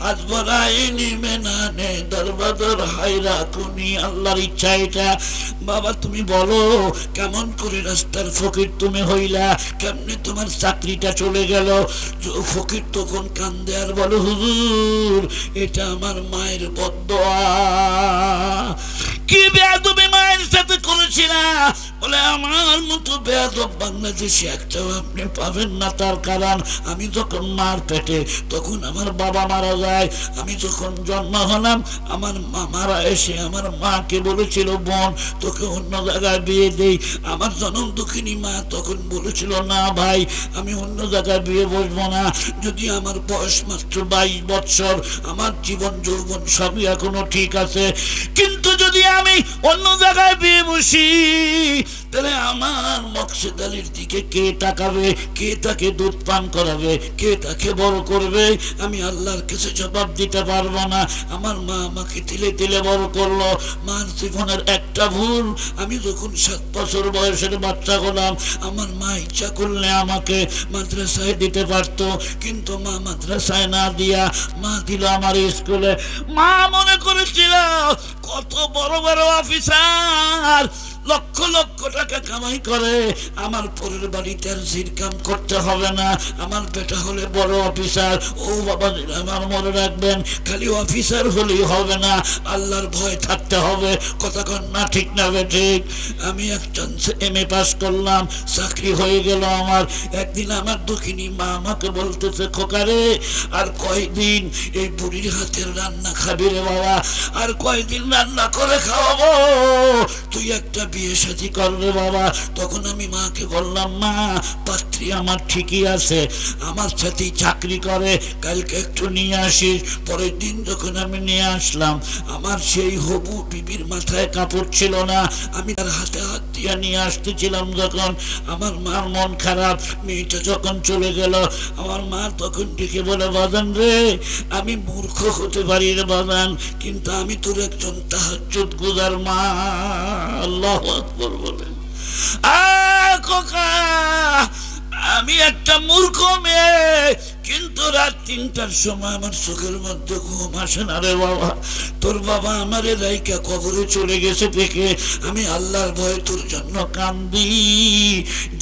আজ বরাইনি মেনানে দরবাদর হায়রা কুনি। আল্লাহর ইচ্ছা এটা। বাবা তুমি বলো কেমন করে রাস্তার ফকির তুমি হইলা? কেমনে তোমার চাকরিটা চলে গেল? ফকির তখন কান্দে আর বলো হুজুর এটা আমার মায়ের বদদোয়া। কি বেয়াদবি মায়ের সাথে করেছিলা? বলে আমার মতো বেয়াদব বাংলাদেশে একটাও আপনি পাবেন না। তার কারণ আমি যখন মার পেটে তখন আমার বাবা মারা যায়। আমি যখন জন্ম হলাম আমার মামারা এসে আমার মাকে বলেছিল বোন তোকে অন্য জায়গায় বিয়ে দেই। আমার জনম দুঃখিনী মা তখন বলেছিল না ভাই আমি অন্য জায়গায় বিয়ে বসবো না। যদি আমার বয়স মাত্র 22 বছর, আমার জীবন যৌবন সবই এখনো ঠিক আছে, কিন্তু যদি আমি অন্য জায়গায় বিয়ে বসি তাহলে আমার মকসেদ আলীর দিকে কে তাকাবে? কে তাকে দুধ পান করাবে? কে তাকে বড় করবে? আমি আল্লাহর কাছে জবাব দিতে পারবো না। আমার মা আমাকে তিলে তিলে বড় করলো। মার জীবনের একটা ভুল, আমি যখন 7 বছর বয়সের বাচ্চা হলাম আমার মা ইচ্ছা করলে আমাকে মাদ্রাসায় দিতে পারতো, কিন্তু মা মাদ্রাসায় না দিয়া মা দিল আমার স্কুলে। মা মনে করেছিল কত বড় বড় অফিসার লক্ষ লক্ষ টাকা কামাই করে, আমার পরের বাড়িতে আর জিরকাম করতে হবে না, আমার বেটা হলে বড় অফিসার। ও বাবা আমার মনে রাখবেন খালি অফিসার হলেই হবে না, আল্লাহর ভয় থাকতে হবে। কথা কন না ঠিক না ঠিক? আমি এক চান্সে MA পাস করলাম, চাকরি হয়ে গেল আমার। একদিন আমার দুঃখিনী মা আমাকে বলতেছে খোকারে আর কয়দিন এই বুড়ির হাতের রান্না খাবি রে বাবা? আর কয়দিন রান্না করে খাওয়াবো? তুই একটা বিয়ে শাদী করবে বাবা। তখন আমি মাকে বললাম মা পাত্রী আমার ঠিকই আছে, আমার সাথেই চাকরি করে, কালকে একটু নিয়ে আসিস। পরের দিন যখন আমি নিয়ে আসলাম আমার সেই হবু বিবির মাথায় কাপড় ছিল না, আমি তার হাতে হাত দিয়ে নিয়ে আসতেছিলাম। যখন আমার মার মন খারাপ, মেয়েটা যখন চলে গেল আমার মা তখন ডেকে বলে বাজান রে আমি মূর্খ হতে পারি রে বাজান, কিন্তু আমি তোর একজন তাহাজ্জুদ গুজার মা। আল্লাহু আকবার বলে। আমি একটা মূর্খ মেয়ে, কিন্তু রাত 3টার সময় আমার চোখের মধ্যে ঘুম আসে না রে বাবা। তোর বাবা আমার রাইকা কবরে চলে গেছে দেখে আমি আল্লাহর ভয়ে তোর জন্য কান্দি।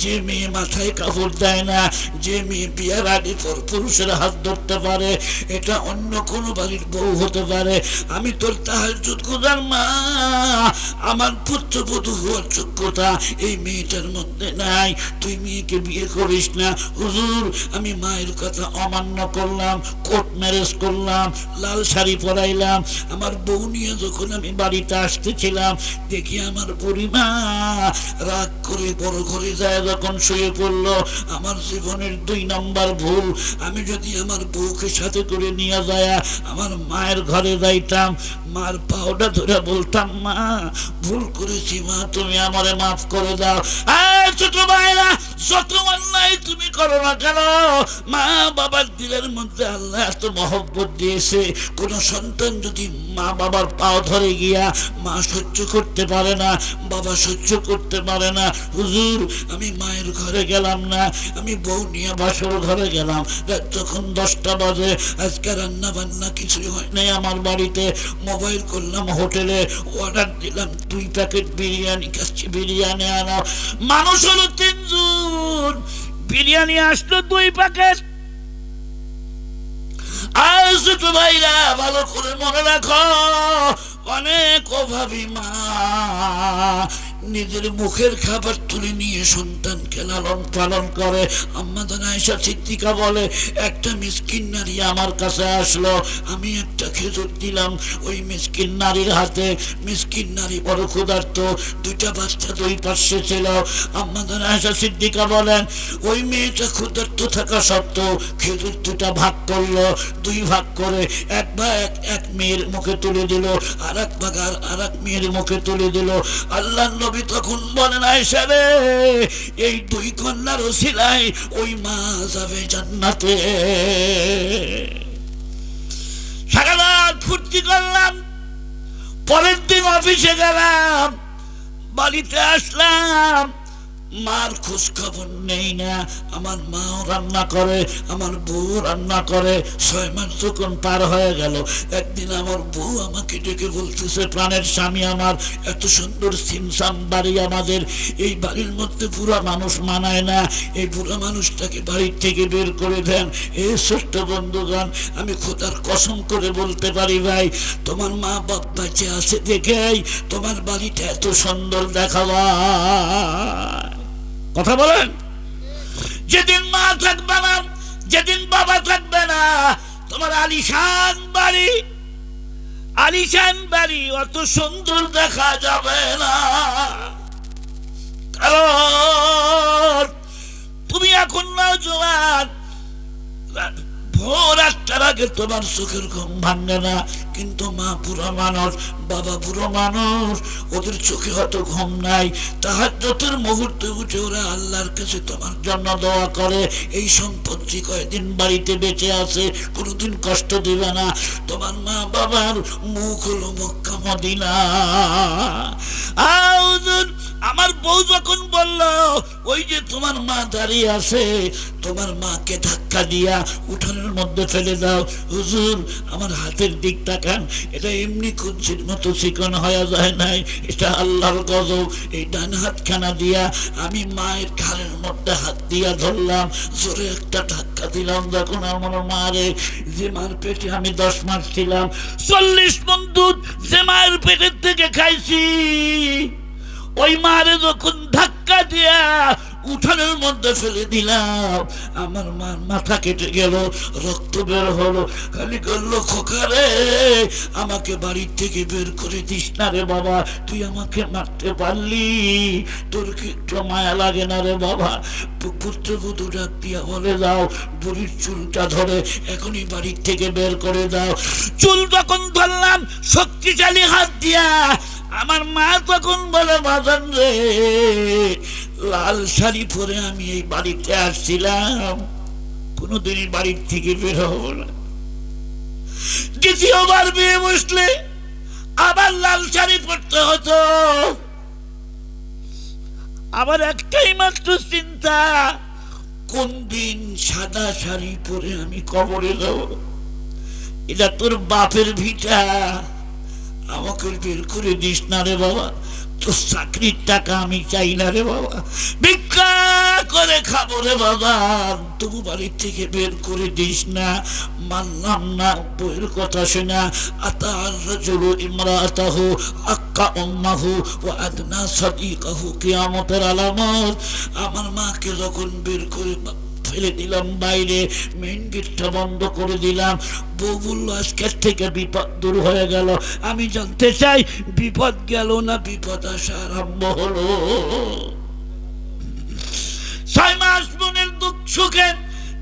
যে মেয়ে মাথায় কাপড় দেয় না, যে মেয়ে বিয়ার আগে পর পুরুষের হাত ধরতে পারে, এটা অন্য কোনো বাড়ির বউ হতে পারে। আমি তোর তাহাজ্জুদ গুজার মা, আমার পুত্রবধূ হওয়ার যোগ্যতা এই মেয়েটার মধ্যে নাই, তুই মেয়েকে বিয়ে করিস না। হুজুর আমি মায়ের কথা অমান্য করলাম, কোর্ট ম্যারেজ করলাম, লাল শাড়ি পরাইলাম। আমার বউ নিয়ে যখন আমি বাড়িতে আসতেছিলাম দেখি আমার পরিমা রাগ করে বড় ঘরে যায় যখন শুয়ে পড়লো। আমার জীবনের 2 নম্বর ভুল, আমি যদি আমার বউকে সাথে করে নিয়ে যায় আমার মায়ের ঘরে যাইতাম, মার পাওটা ধরে বলতাম মা ভুল করেছি মা তুমি আমারে মাফ করে দাও। ছোট ভাইরা যত অন্যায় তুমি করো না কেন, মা বাবার দিলের মধ্যে আল্লাহ এত মহব্বত দিয়েছে। কোন সন্তান যদি মা বাবার পাও ধরে গিয়া মা সহ্য করতে পারে না, বাবা সহ্য করতে পারে না। হুজুর আমি মায়ের ঘরে গেলাম না, আমি বউ নিয়ে বাসর ঘরে গেলাম। রাত যখন 10টা বাজে, আজকে রান্না বান্না কিছুই হয় নাই আমার বাড়িতে। মোবাইল করলাম হোটেলে, অর্ডার দিলাম 2 প্যাকেট বিরিয়ানি, কাচ্চি বিরিয়ানি আনো। মানুষ হলো 3 জন, বিরিয়ানি আসলো 2 প্যাকেট। আর ছোট ভাইরা ভালো করে মনে রাখো, অনেক অভাবী মা নিজের মুখের খাবার তুলে নিয়ে সন্তানকে লালন পালন করে। আম্মা জান আয়েশা সিদ্দিকা বলে একটা মিসকিন নারী আমার কাছে আসলো, আমি একটা একটা খেজুর দিলাম ওই মিসকিন নারীর হাতে। মিসকিন নারী বড় ক্ষুধার্ত, দুইটা বাচ্চা দুই পাশে ছিল। আম্মা জান আয়েশা সিদ্দিকা বলেন ওই মেয়েটা ক্ষুধার্ত থাকা সত্ত্বেও খেজুর দুটা ভাগ করলো। দুই ভাগ করে এক ভাগ এক মেয়ের মুখে তুলে দিল, আর এক ভাগ আর এক মেয়ের মুখে তুলে দিল। আল্লাহর নবী তখন বলেন আয়েশা রে, এই দুই কন্যার ওসিলায় ওই মা যাবে জান্নাতে। সারারাত ফুর্তি করলাম। পরের দিন অফিসে গেলাম, বাড়িতে আসলাম, মার খোঁজ খবর নেই না। আমার মাও রান্না করে, আমার বউ রান্না করে। 6 মাস যখন পার হয়ে গেল, একদিন আমার বউ আমাকে ডেকে বলতেছে, প্রাণের স্বামী আমার, এত সুন্দর সিমসাম বাড়ি আমাদের, এই বাড়ির মধ্যে বুড়া মানুষ মানায় না, এই বুড়া মানুষটাকে বাড়ির থেকে বের করে দেন। এই ছোট্ট বন্ধুগণ, আমি খোদার কসম করে বলতে পারি ভাই, তোমার মা বাপ বেঁচে আছে দেখেই তোমার বাড়িটা এত সুন্দর দেখাবা। কথা বলেন, যেদিন মা থাকবে না, যেদিন বাবা থাকবে না, তোমার আলিশান বাড়ি, আলিশান বাড়ি অত সুন্দর দেখা যাবে না। কারণ তুমি এখন নওজোয়ান, ভোর 8টার আগে তোমার চোখের ঘুম ভাঙে না। কিন্তু মা বুড়া মানুষ, বাবা বুড়ো মানুষ, ওদের চোখে হয়তো ঘুম নাই। তাহাজ্জুদের মুহূর্তে উঠে ওরা আল্লাহর কাছে তোমার জন্য দোয়া করে, এই সম্পত্তি কয়দিন বাড়িতে বেঁচে আছে, কোনোদিন কষ্ট দিবে না। তোমার মা বাবার মুখ হলো মক্কা মদিনা। আমার বউ যখন বলল ওই যে তোমার মা দাঁড়িয়ে আছে, তোমার মাকে ধাক্কা দিয়া উঠানের মধ্যে ফেলে দাও। হুজুর আমার হাতের দিক তাকান, এটা এমনি কুঞ্চির মতো চিকন হয়ে যায় নাই, এটা আল্লাহর গজব। এই ডান হাতখানা দিয়া আমি মায়ের ঘাড়ের মধ্যে হাত দিয়া ধরলাম, জোরে একটা ধাক্কা দিলাম। যখন আমার মারে, যে মার পেটে আমি 10 মাস ছিলাম, 40 মণ দুধ যে মায়ের পেটের থেকে খাইছি, ওই মারে যখন ধাক্কা দিয়া উঠানের মধ্যে ফেলে দিলাম, আমার মার মাথা কেটে গেল, রক্ত বের হলো। খালি করলো, খোকারে আমাকে বাড়ির থেকে বের করে দিস না রে বাবা, তুই আমাকে মারতে পারলি, তোর কি একটু মায়া লাগে না রে বাবা? পুত্রবধূ ডাক দিয়া বলে দাও, বুড়ির চুলটা ধরে এখনই বাড়ির থেকে বের করে দাও। চুল যখন ধরলাম শক্তিশালী হাত দিয়া, আমার মা তখন বলে, বাজান রে, লাল শাড়ি পরে আমি এই বাড়িতে আসছিলাম, কোনোদিনই বাড়ির থেকে বের হবো না। দ্বিতীয়বার বিয়ে বসলে আবার লাল শাড়ি পরতে হতো। আবার একটাই মাত্র চিন্তা, কোন দিন সাদা শাড়ি পরে আমি কবরে যাব। এটা তোর বাপের ভিটা, আমাকে বের করে দিস না রে বাবা, তোর চাকরির টাকা আমি চাই না রে বাবা, ভিক্ষা করে খাবো রে বাবা, তবু বাড়ির থেকে বের করে দিস না। মানলাম না বইয়ের কথা শোনা। আতার রাজুলু ইমরাতাহু আক্কা উম্মাহু ওয়া আদনা সাদিকাহু, কিয়ামতের আলামত। আমার মাকে যখন বের করে ফেলে দিলাম বাইরে, মেইন গেটটা বন্ধ করে দিলাম, বউ বলল আজকের থেকে বিপদ দূর হয়ে গেল। আমি জানতে চাই বিপদ গেল না বিপদ আসা আরম্ভ হলো? 6 মাস মনের দুঃখ সুখে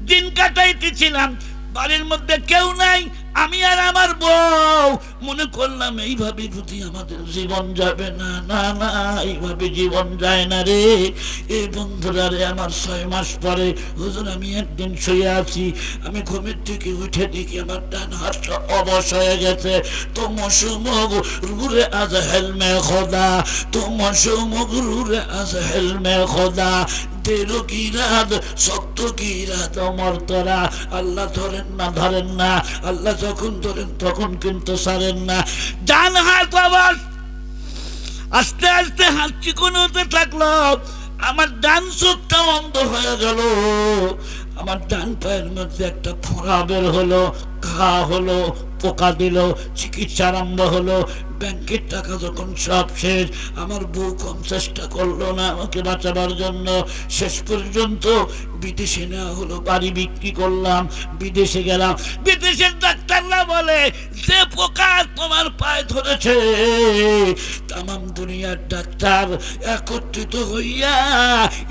দিন কাটাইতেছিলাম, বাড়ির মধ্যে কেউ নাই, আমি আর আমার বউ। মনে করলাম এইভাবে যদি আমাদের জীবন যাবে না, না না, এইভাবে জীবন যায় না রে। এই বন্ধুরা রে, আমার 6 মাস পরে হুজুর আমি একদিন শুয়ে আছি, আমি ঘুমের থেকে উঠে দেখি আমার ডান হাতটা অবশ হয়ে গেছে। তো মশুমগ রুরে আজ হেলমে খোদা, তো মশুমগ রুরে আজ হেলমে খোদা, দেরো গিরাদ শক্ত গিরাদ মর্তরা। আল্লাহ ধরেন না, ধরেন না, আল্লাহ যখন ধরেন তখন কিন্তু ছাড়েন না। ডান হাত আবার আস্তে আস্তে হাত চিকন হতে থাকলো, আমার ডান চোখটা বন্ধ হয়ে গেল, আমার ডান পায়ের মধ্যে একটা ফোঁড়া বের হলো, ঘা হলো, পোকা দিল, চিকিৎসা আরম্ভ হলো। ব্যাংকের টাকা যখন সব শেষ, আমার বউ কম চেষ্টা করলো না আমাকে বাঁচাবার জন্য, শেষ পর্যন্ত বিদেশে নেওয়া হলো, বাড়ি বিক্রি করলাম, বিদেশে গেলাম। বিদেশের ডাক্তাররা বলে যে পোকা তোমার পায়ে ধরেছে, তামাম দুনিয়ার ডাক্তার একত্রিত হইয়া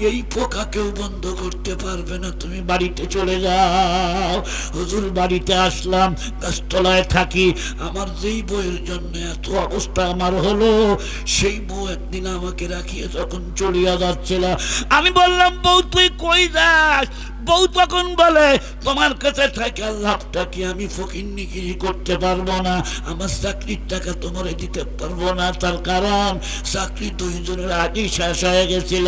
এই পোকা কেউ বন্ধ করতে পারবে না, তুমি বাড়িতে চলে যাও। হুজুর বাড়িতে আসলাম, গাছতলায় থাকি। আমার যেই বউয়ের জন্য এত অবস্থা আমার হলো, সেই বউ একদিন আমাকে রাখিয়ে যখন চলিয়া যাচ্ছিল, আমি বললাম বউ তুই কই যাস? বউ তখন বলে তোমার কাছে থাকে লাভটা কি, আমি ফকিন্নিগিরি করতে পারবো না, আমার চাকরির টাকা তোমারে দিতে পারবো না, তার কারণ চাকরি 2 জনের আগেই শেষ হয়ে গেছিল।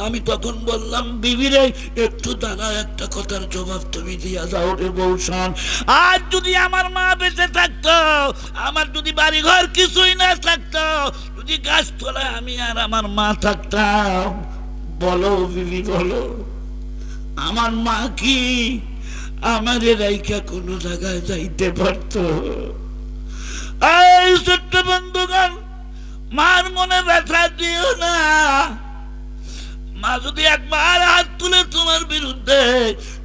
আমি তখন বললাম বিবিরে একটু দাঁড়া, একটা কথার জবাব তুমি দিয়া যাও রে বউ শোন, আজ যদি আমার মা বেঁচে থাকতো, আমার যদি বাড়ি ঘর কিছুই না থাকতো, যদি গাছতলায় আমি আর আমার মা থাকতাম, বলো বিবি বলো, আমার মা কি আমাদের রাইখা কোনো জায়গায় যাইতে পারতো? এই ছোট্ট বন্ধুগণ, মার মনে ব্যথা দিও না। মা যদি একবার হাত তুলে তোমার বিরুদ্ধে,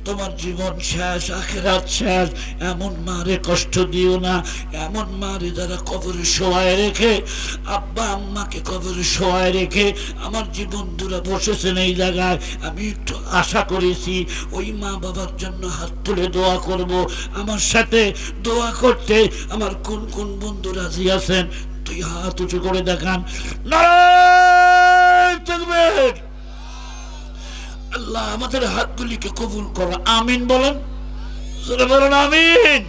তোমার জীবন শেষ, আখিরাত শেষ। এমন মারে কষ্ট দিও না, এমন মারে যারা কবরে শোয়ায় রেখে, আব্বা আম্মাকে কবরে শোয়ায় রেখে আমার জীবন দূরে বসেছেন এই জায়গায়। আমি একটু আশা করেছি ওই মা বাবার জন্য হাত তুলে দোয়া করব। আমার সাথে দোয়া করতে আমার কোন কোন বন্ধু রাজি আছেন? তুই হাত উঁচু করে দেখান। নারায়ণ তাকবীর। আল্লাহ আমাদের হাতগুলিকে কবুল করো, আমিন বলেন, বলেন আমিন।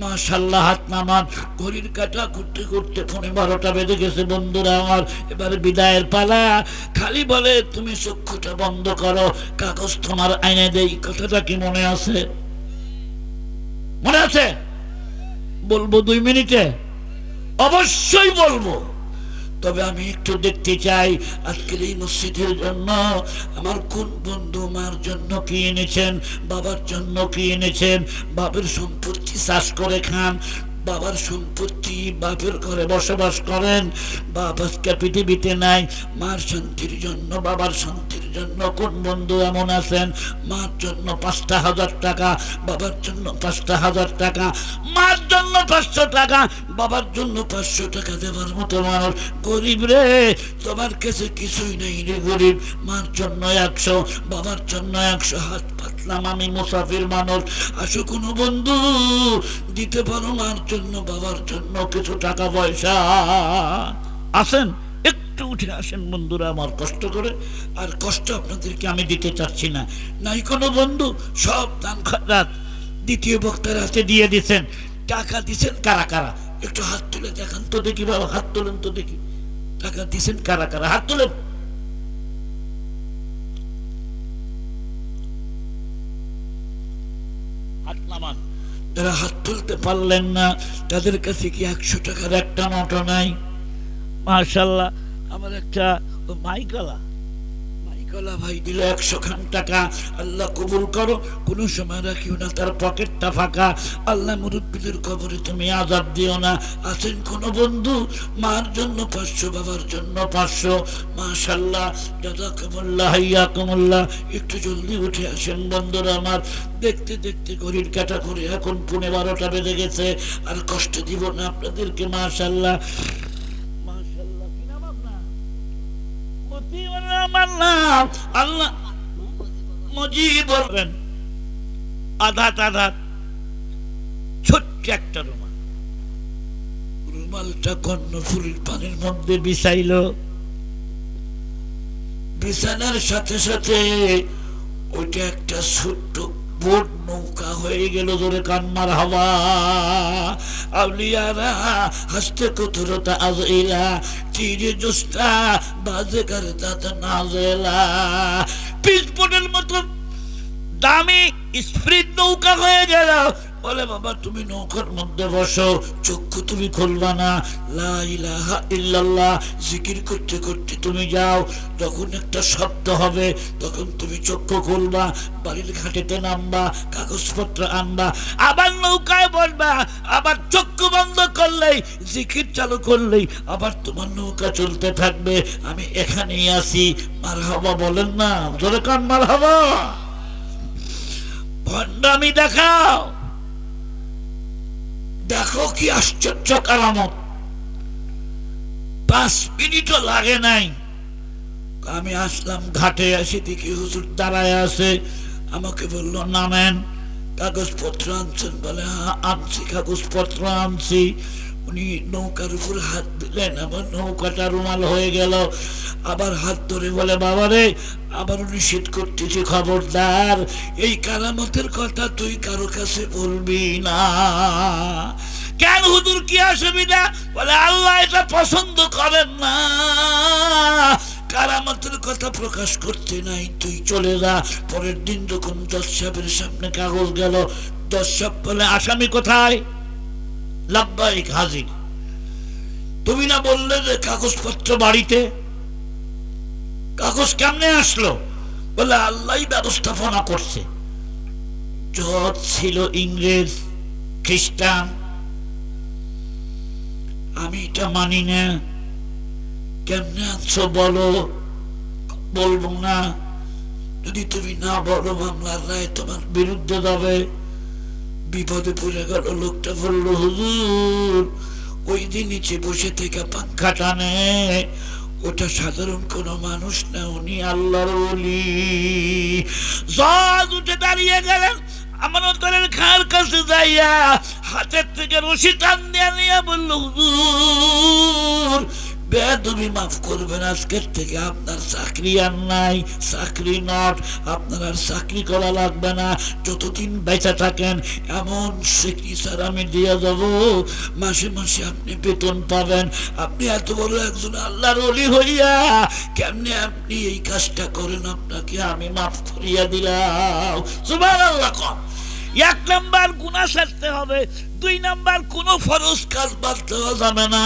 মাশাআল্লাহ, হাত নামান। ঘড়ির কাঁটা ঘুরতে ঘুরতে 12টা বেজে গেছে বন্ধুরা আমার, এবারে বিদায়ের পালা। খালি বলে তুমি চক্ষুটা বন্ধ করো, কাগজ তোমার আইনে দেই। কথাটা কি মনে আছে? মনে আছে? বলবো 2 মিনিটে? অবশ্যই বলবো। তবে আমি একটু দেখতে চাই আজকের এই মসজিদের জন্য আমার কোন বন্ধু মার জন্য কি এনেছেন, বাবার জন্য কি এনেছেন। বাবার সম্পত্তি চাষ করে খান, বাবার সম্পত্তি, বাপের ঘরে বসবাস করেন, বাপ আজকে পৃথিবীতে নাই। মার শান্তির জন্য, বাবার শান্তির জন্য কোন বন্ধু এমন আছেন? মার জন্য 5,000 টাকা, বাবার জন্য 5,000 টাকা, মার জন্য 500 টাকা, বাবার জন্য 500 টাকা দেবার মতো মানুষ। গরিব রে, তোমার কাছে কিছুই নেই রে গরিব। মার জন্য 100, বাবার জন্য 100। হাত পাতলাম, আমি মুসাফির মানুষ। আসো কোনো বন্ধু দিতে পারো মার জন্য, বাবার জন্য কিছু টাকা পয়সা। আসেন, একটু উঠে আসেন বন্ধুরা আমার, কষ্ট করে। আর কষ্ট আপনাদেরকে আমি দিতে চাচ্ছি না। নাই কোনো বন্ধু, সব দান খয়রাত দ্বিতীয় বক্তার হাতে দিয়ে দিচ্ছেন। টাকা দিচ্ছেন কারা কারা? একটু হাত তুলে দেখান তো দেখি বাবা, হাত তোলেন তো দেখি। টাকা দিচ্ছেন কারা কারা? হাত তোলেন। হাত নামান। যারা হাত তুলতে পারলেন না তাদের কাছে কি 100 টাকার একটা নোটও নাই? মাশাআল্লাহ, আমার একটা মাইকলা ভাই দিল 100 খান টাকা। আল্লাহ কবুল করো, কোনো সময় রাখিও না তার পকেটটা ফাঁকা। আল্লাহ মুরব্বীদের কবরে তুমি আযাব দিও না। আছেন কোনো বন্ধু মার জন্য 500, বাবার জন্য 500? মাশাআল্লাহ, জাযাকুমুল্লাহ, হাইয়াকুমুল্লাহ। একটু জলদি উঠে আসেন বন্ধুরা আমার। দেখতে দেখতে ঘড়ির কাঁটা করে এখন 12টা বেজে গেছে। আর কষ্ট দিব না আপনাদেরকে। মাশাআল্লাহ, আল্লাহ মুজিব বলবেন। আধাত আধাত ছোট্ট একটা রুমাল, রুমালটা কর্ণফুলীর পানির মধ্যে বিছাইল। বিছানার সাথে সাথে ওইটা একটা ছোট্ট বোট নৌকা হয়ে গেল। জোরে কান মারহাবা। আউলিয়ারা হাসতে কুতুরতা আজইলা, তীরে জোস্তা বাজে করতাত নাজেলা। পিস বোটের মতো দামি স্পিড নৌকা হয়ে গেল। বলে বাবা তুমি নৌকার মধ্যে বসো, চক্ষু তুমি খুলবা না, লা ইলাহা ইল্লাল্লাহ জিকির করতে করতে তুমি যাও, যখন একটা শব্দ হবে তখন তুমি চক্ষু খুলবা, বাড়ির ঘাটেতে নামবা, কাগজপত্র আনবা, আবার নৌকায় বসবা, আবার চক্ষু বন্ধ করলেই জিকির চালু করলেই আবার তোমার নৌকা চলতে থাকবে। আমি এখানেই আছি। মারহাবা বলেন না, জোরে কান মারহাবা। ভণ্ডামি দেখাও, দেখো কি আশ্চর্য কারামত। 5 মিনিটও লাগে নাই, আমি আসলাম ঘাটে, আসি দেখি হুজুর দাঁড়ায় আছে। আমাকে বললো নামেন, কাগজপত্র আনছেন? বলে হ্যাঁ আনছি, কাগজপত্র আনছি। উনি নৌকার উপর হাত দিলেন, আবার নৌকাটা রুমাল হয়ে গেল, আবার হাত ধরে বলে বাবারে আবার নিষেধ করতেছি, খবরদার এই কারামতের কথা তুই কারো কাছে বলবি না। কেন হুজুর কি অসুবিধা? বলে আল্লাহ এটা পছন্দ করেন না, কারামতের কথা প্রকাশ করতে নাই, তুই চলে যা। পরের দিন যখন জজ সাহেবের সামনে কাগজ গেল, জজ সাহেব বলে আসামি কোথায়? লাব্বাইক হাজির। তুমি না বললে যে কাগজপত্র বাড়িতে, কাগজ কেমনে আসলো? বলে আল্লাহ ব্যবস্থাপনা করছে। জজ ছিল ইংরেজ, খ্রিস্টান, আমি এটা মানি না। কেমনে আনছো বলো? বলবো না, যদি তুমি না বলো মামলার রায় তোমার বিরুদ্ধে যাবে। বিপদে পড়ে গেল লোকটা। বললো হুজুর ওই দিন নিচে বসে থেকে পাঙ্খা টানে, ওটা সাধারণ কোন মানুষ না, উনি আল্লাহর ওলি। জজ উঠে দাঁড়িয়ে গেলেন, আমানতদারের খাঁর কাছে যাইয়া হাতের থেকে রশি টান দিয়ে নিয়ে বলল হুজুর বেয়াদবি মাফ করবেন, আজকের থেকে আপনার চাকরি আর নাই, চাকরি নট, আপনার আর চাকরি করা লাগবে না, যতদিন বেঁচে থাকেন এমন সিগনেচার আমি দিয়ে যাব, মাসে মাসে আপনি বেতন পাবেন। আপনি এত বড় একজন আল্লাহর ওলি হইয়া কেমনে আপনি এই কাজটা করেন? আপনাকে আমি মাফ করিয়া দিলাম। সুবহানাল্লাহ। কম 1 নাম্বার গুনাহ ছাড়তে হবে, 2 নাম্বার কোনো ফরজ কাজ বাদ দেওয়া যাবে না,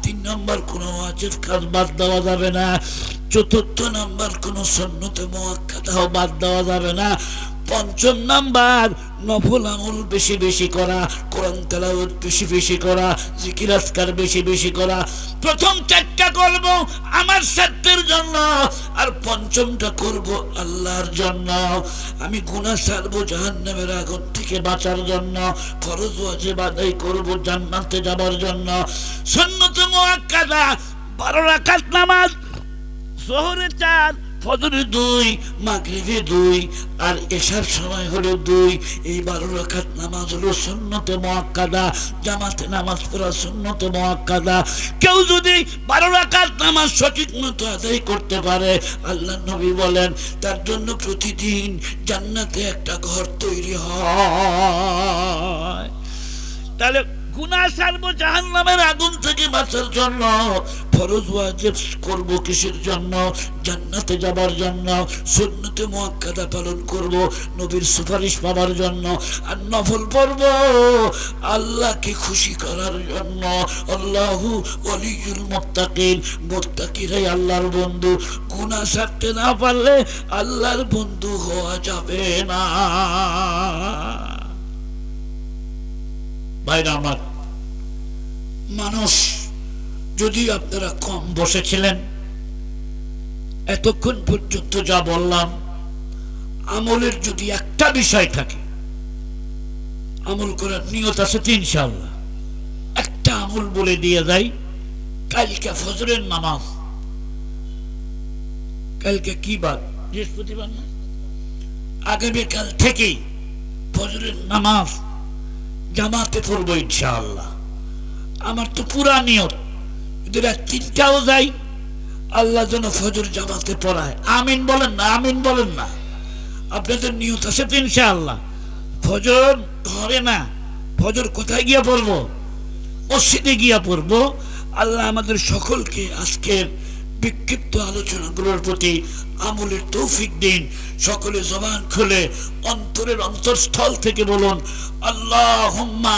3 নাম্বার কোনো ওয়াজিব কাজ বাদ দেওয়া যাবে না, 4th নাম্বার কোনো সুন্নতে মুআক্কাদাও বাদ দেওয়া যাবে না, 5ম নাম্বার নফল আমল বেশি বেশি করা, কোরআন তেলাওয়াত বেশি বেশি করা, জিকির আজকার বেশি বেশি করা। প্রথম 4টা করব আমার স্বার্থের জন্য, আর 5মটা করব আল্লাহর জন্য। আমি গুনাহ ছাড়বো জাহান্নামের আগুন থেকে বাঁচার জন্য, ফরজ ওয়াজিব আদায় করব জান্নাতে যাবার জন্য। সুন্নত মুআক্কাদা 12 রাকাত নামাজ, যোহরে 4, ফজরে 2, মাগরিবে 2, আর এশার সময় হলো 2। এই 12 রাকাত নামাজ হলো সুন্নতে মুআক্কাদা, জামাতে নামাজ পড়া সুন্নতে মুআক্কাদা। কেউ যদি 12 রাকাত নামাজ সঠিক মতো আদায় করতে পারে, আল্লাহ নবী বলেন তার জন্য প্রতিদিন জান্নাতে একটা ঘর তৈরি হয়। তাহলে গুনাহ ছাড়বো জাহান্নামের আগুন থেকে বাঁচার জন্য, ফরজ ওয়াজিব করব কিসের জন্য? জান্নাতে যাবার জন্য। সুন্নতে মুআক্কাদা পালন করব নবীর সুপারিশ পাওয়ার জন্য, আর নফল পড়ব আল্লাহকে খুশি করার জন্য। আল্লাহু ওয়ালিয়ুল মুত্তাকিন, মুত্তাকিরাই আল্লাহর বন্ধু। গুনাহ ছাড়তে না পারলে আল্লাহর বন্ধু হওয়া যাবে না। ভাইরা আমার, মানুষ যদি আপনারা কম বসেছিলেন, এতক্ষণ পর্যন্ত যা বললাম, আমলের যদি একটা বিষয় থাকে, আমল করার নিয়ত আছে তো ইনশাআল্লাহ। একটা আমল বলে দিয়ে যাই, কালকে ফজরের নামাজ, কালকে কি বার? বৃহস্পতিবার না? আগামীকাল থেকেই ফজরের নামাজ জামাতে পড়বো ইনশাআল্লাহ। আমার তো পুরা নিয়ত, যদি রাত 3টাও যাই আল্লাহ যেন ফজর জামাতে পড়ায়। আমিন বলেন না, আমিন বলেন না। আপনাদের নিয়ত আছে তো ইনশাআল্লাহ। ফজর ঘরে না, ফজর কোথায় গিয়া পড়বো? মসজিদে গিয়া পড়বো। আল্লাহ আমাদের সকলকে আজকের বিক্ষিপ্ত আলোচনাগুলোর প্রতি আমলের তৌফিক দিন। সকলে জবান খুলে অন্তরের অন্তঃস্থল থেকে বলুন আল্লাহুম্মা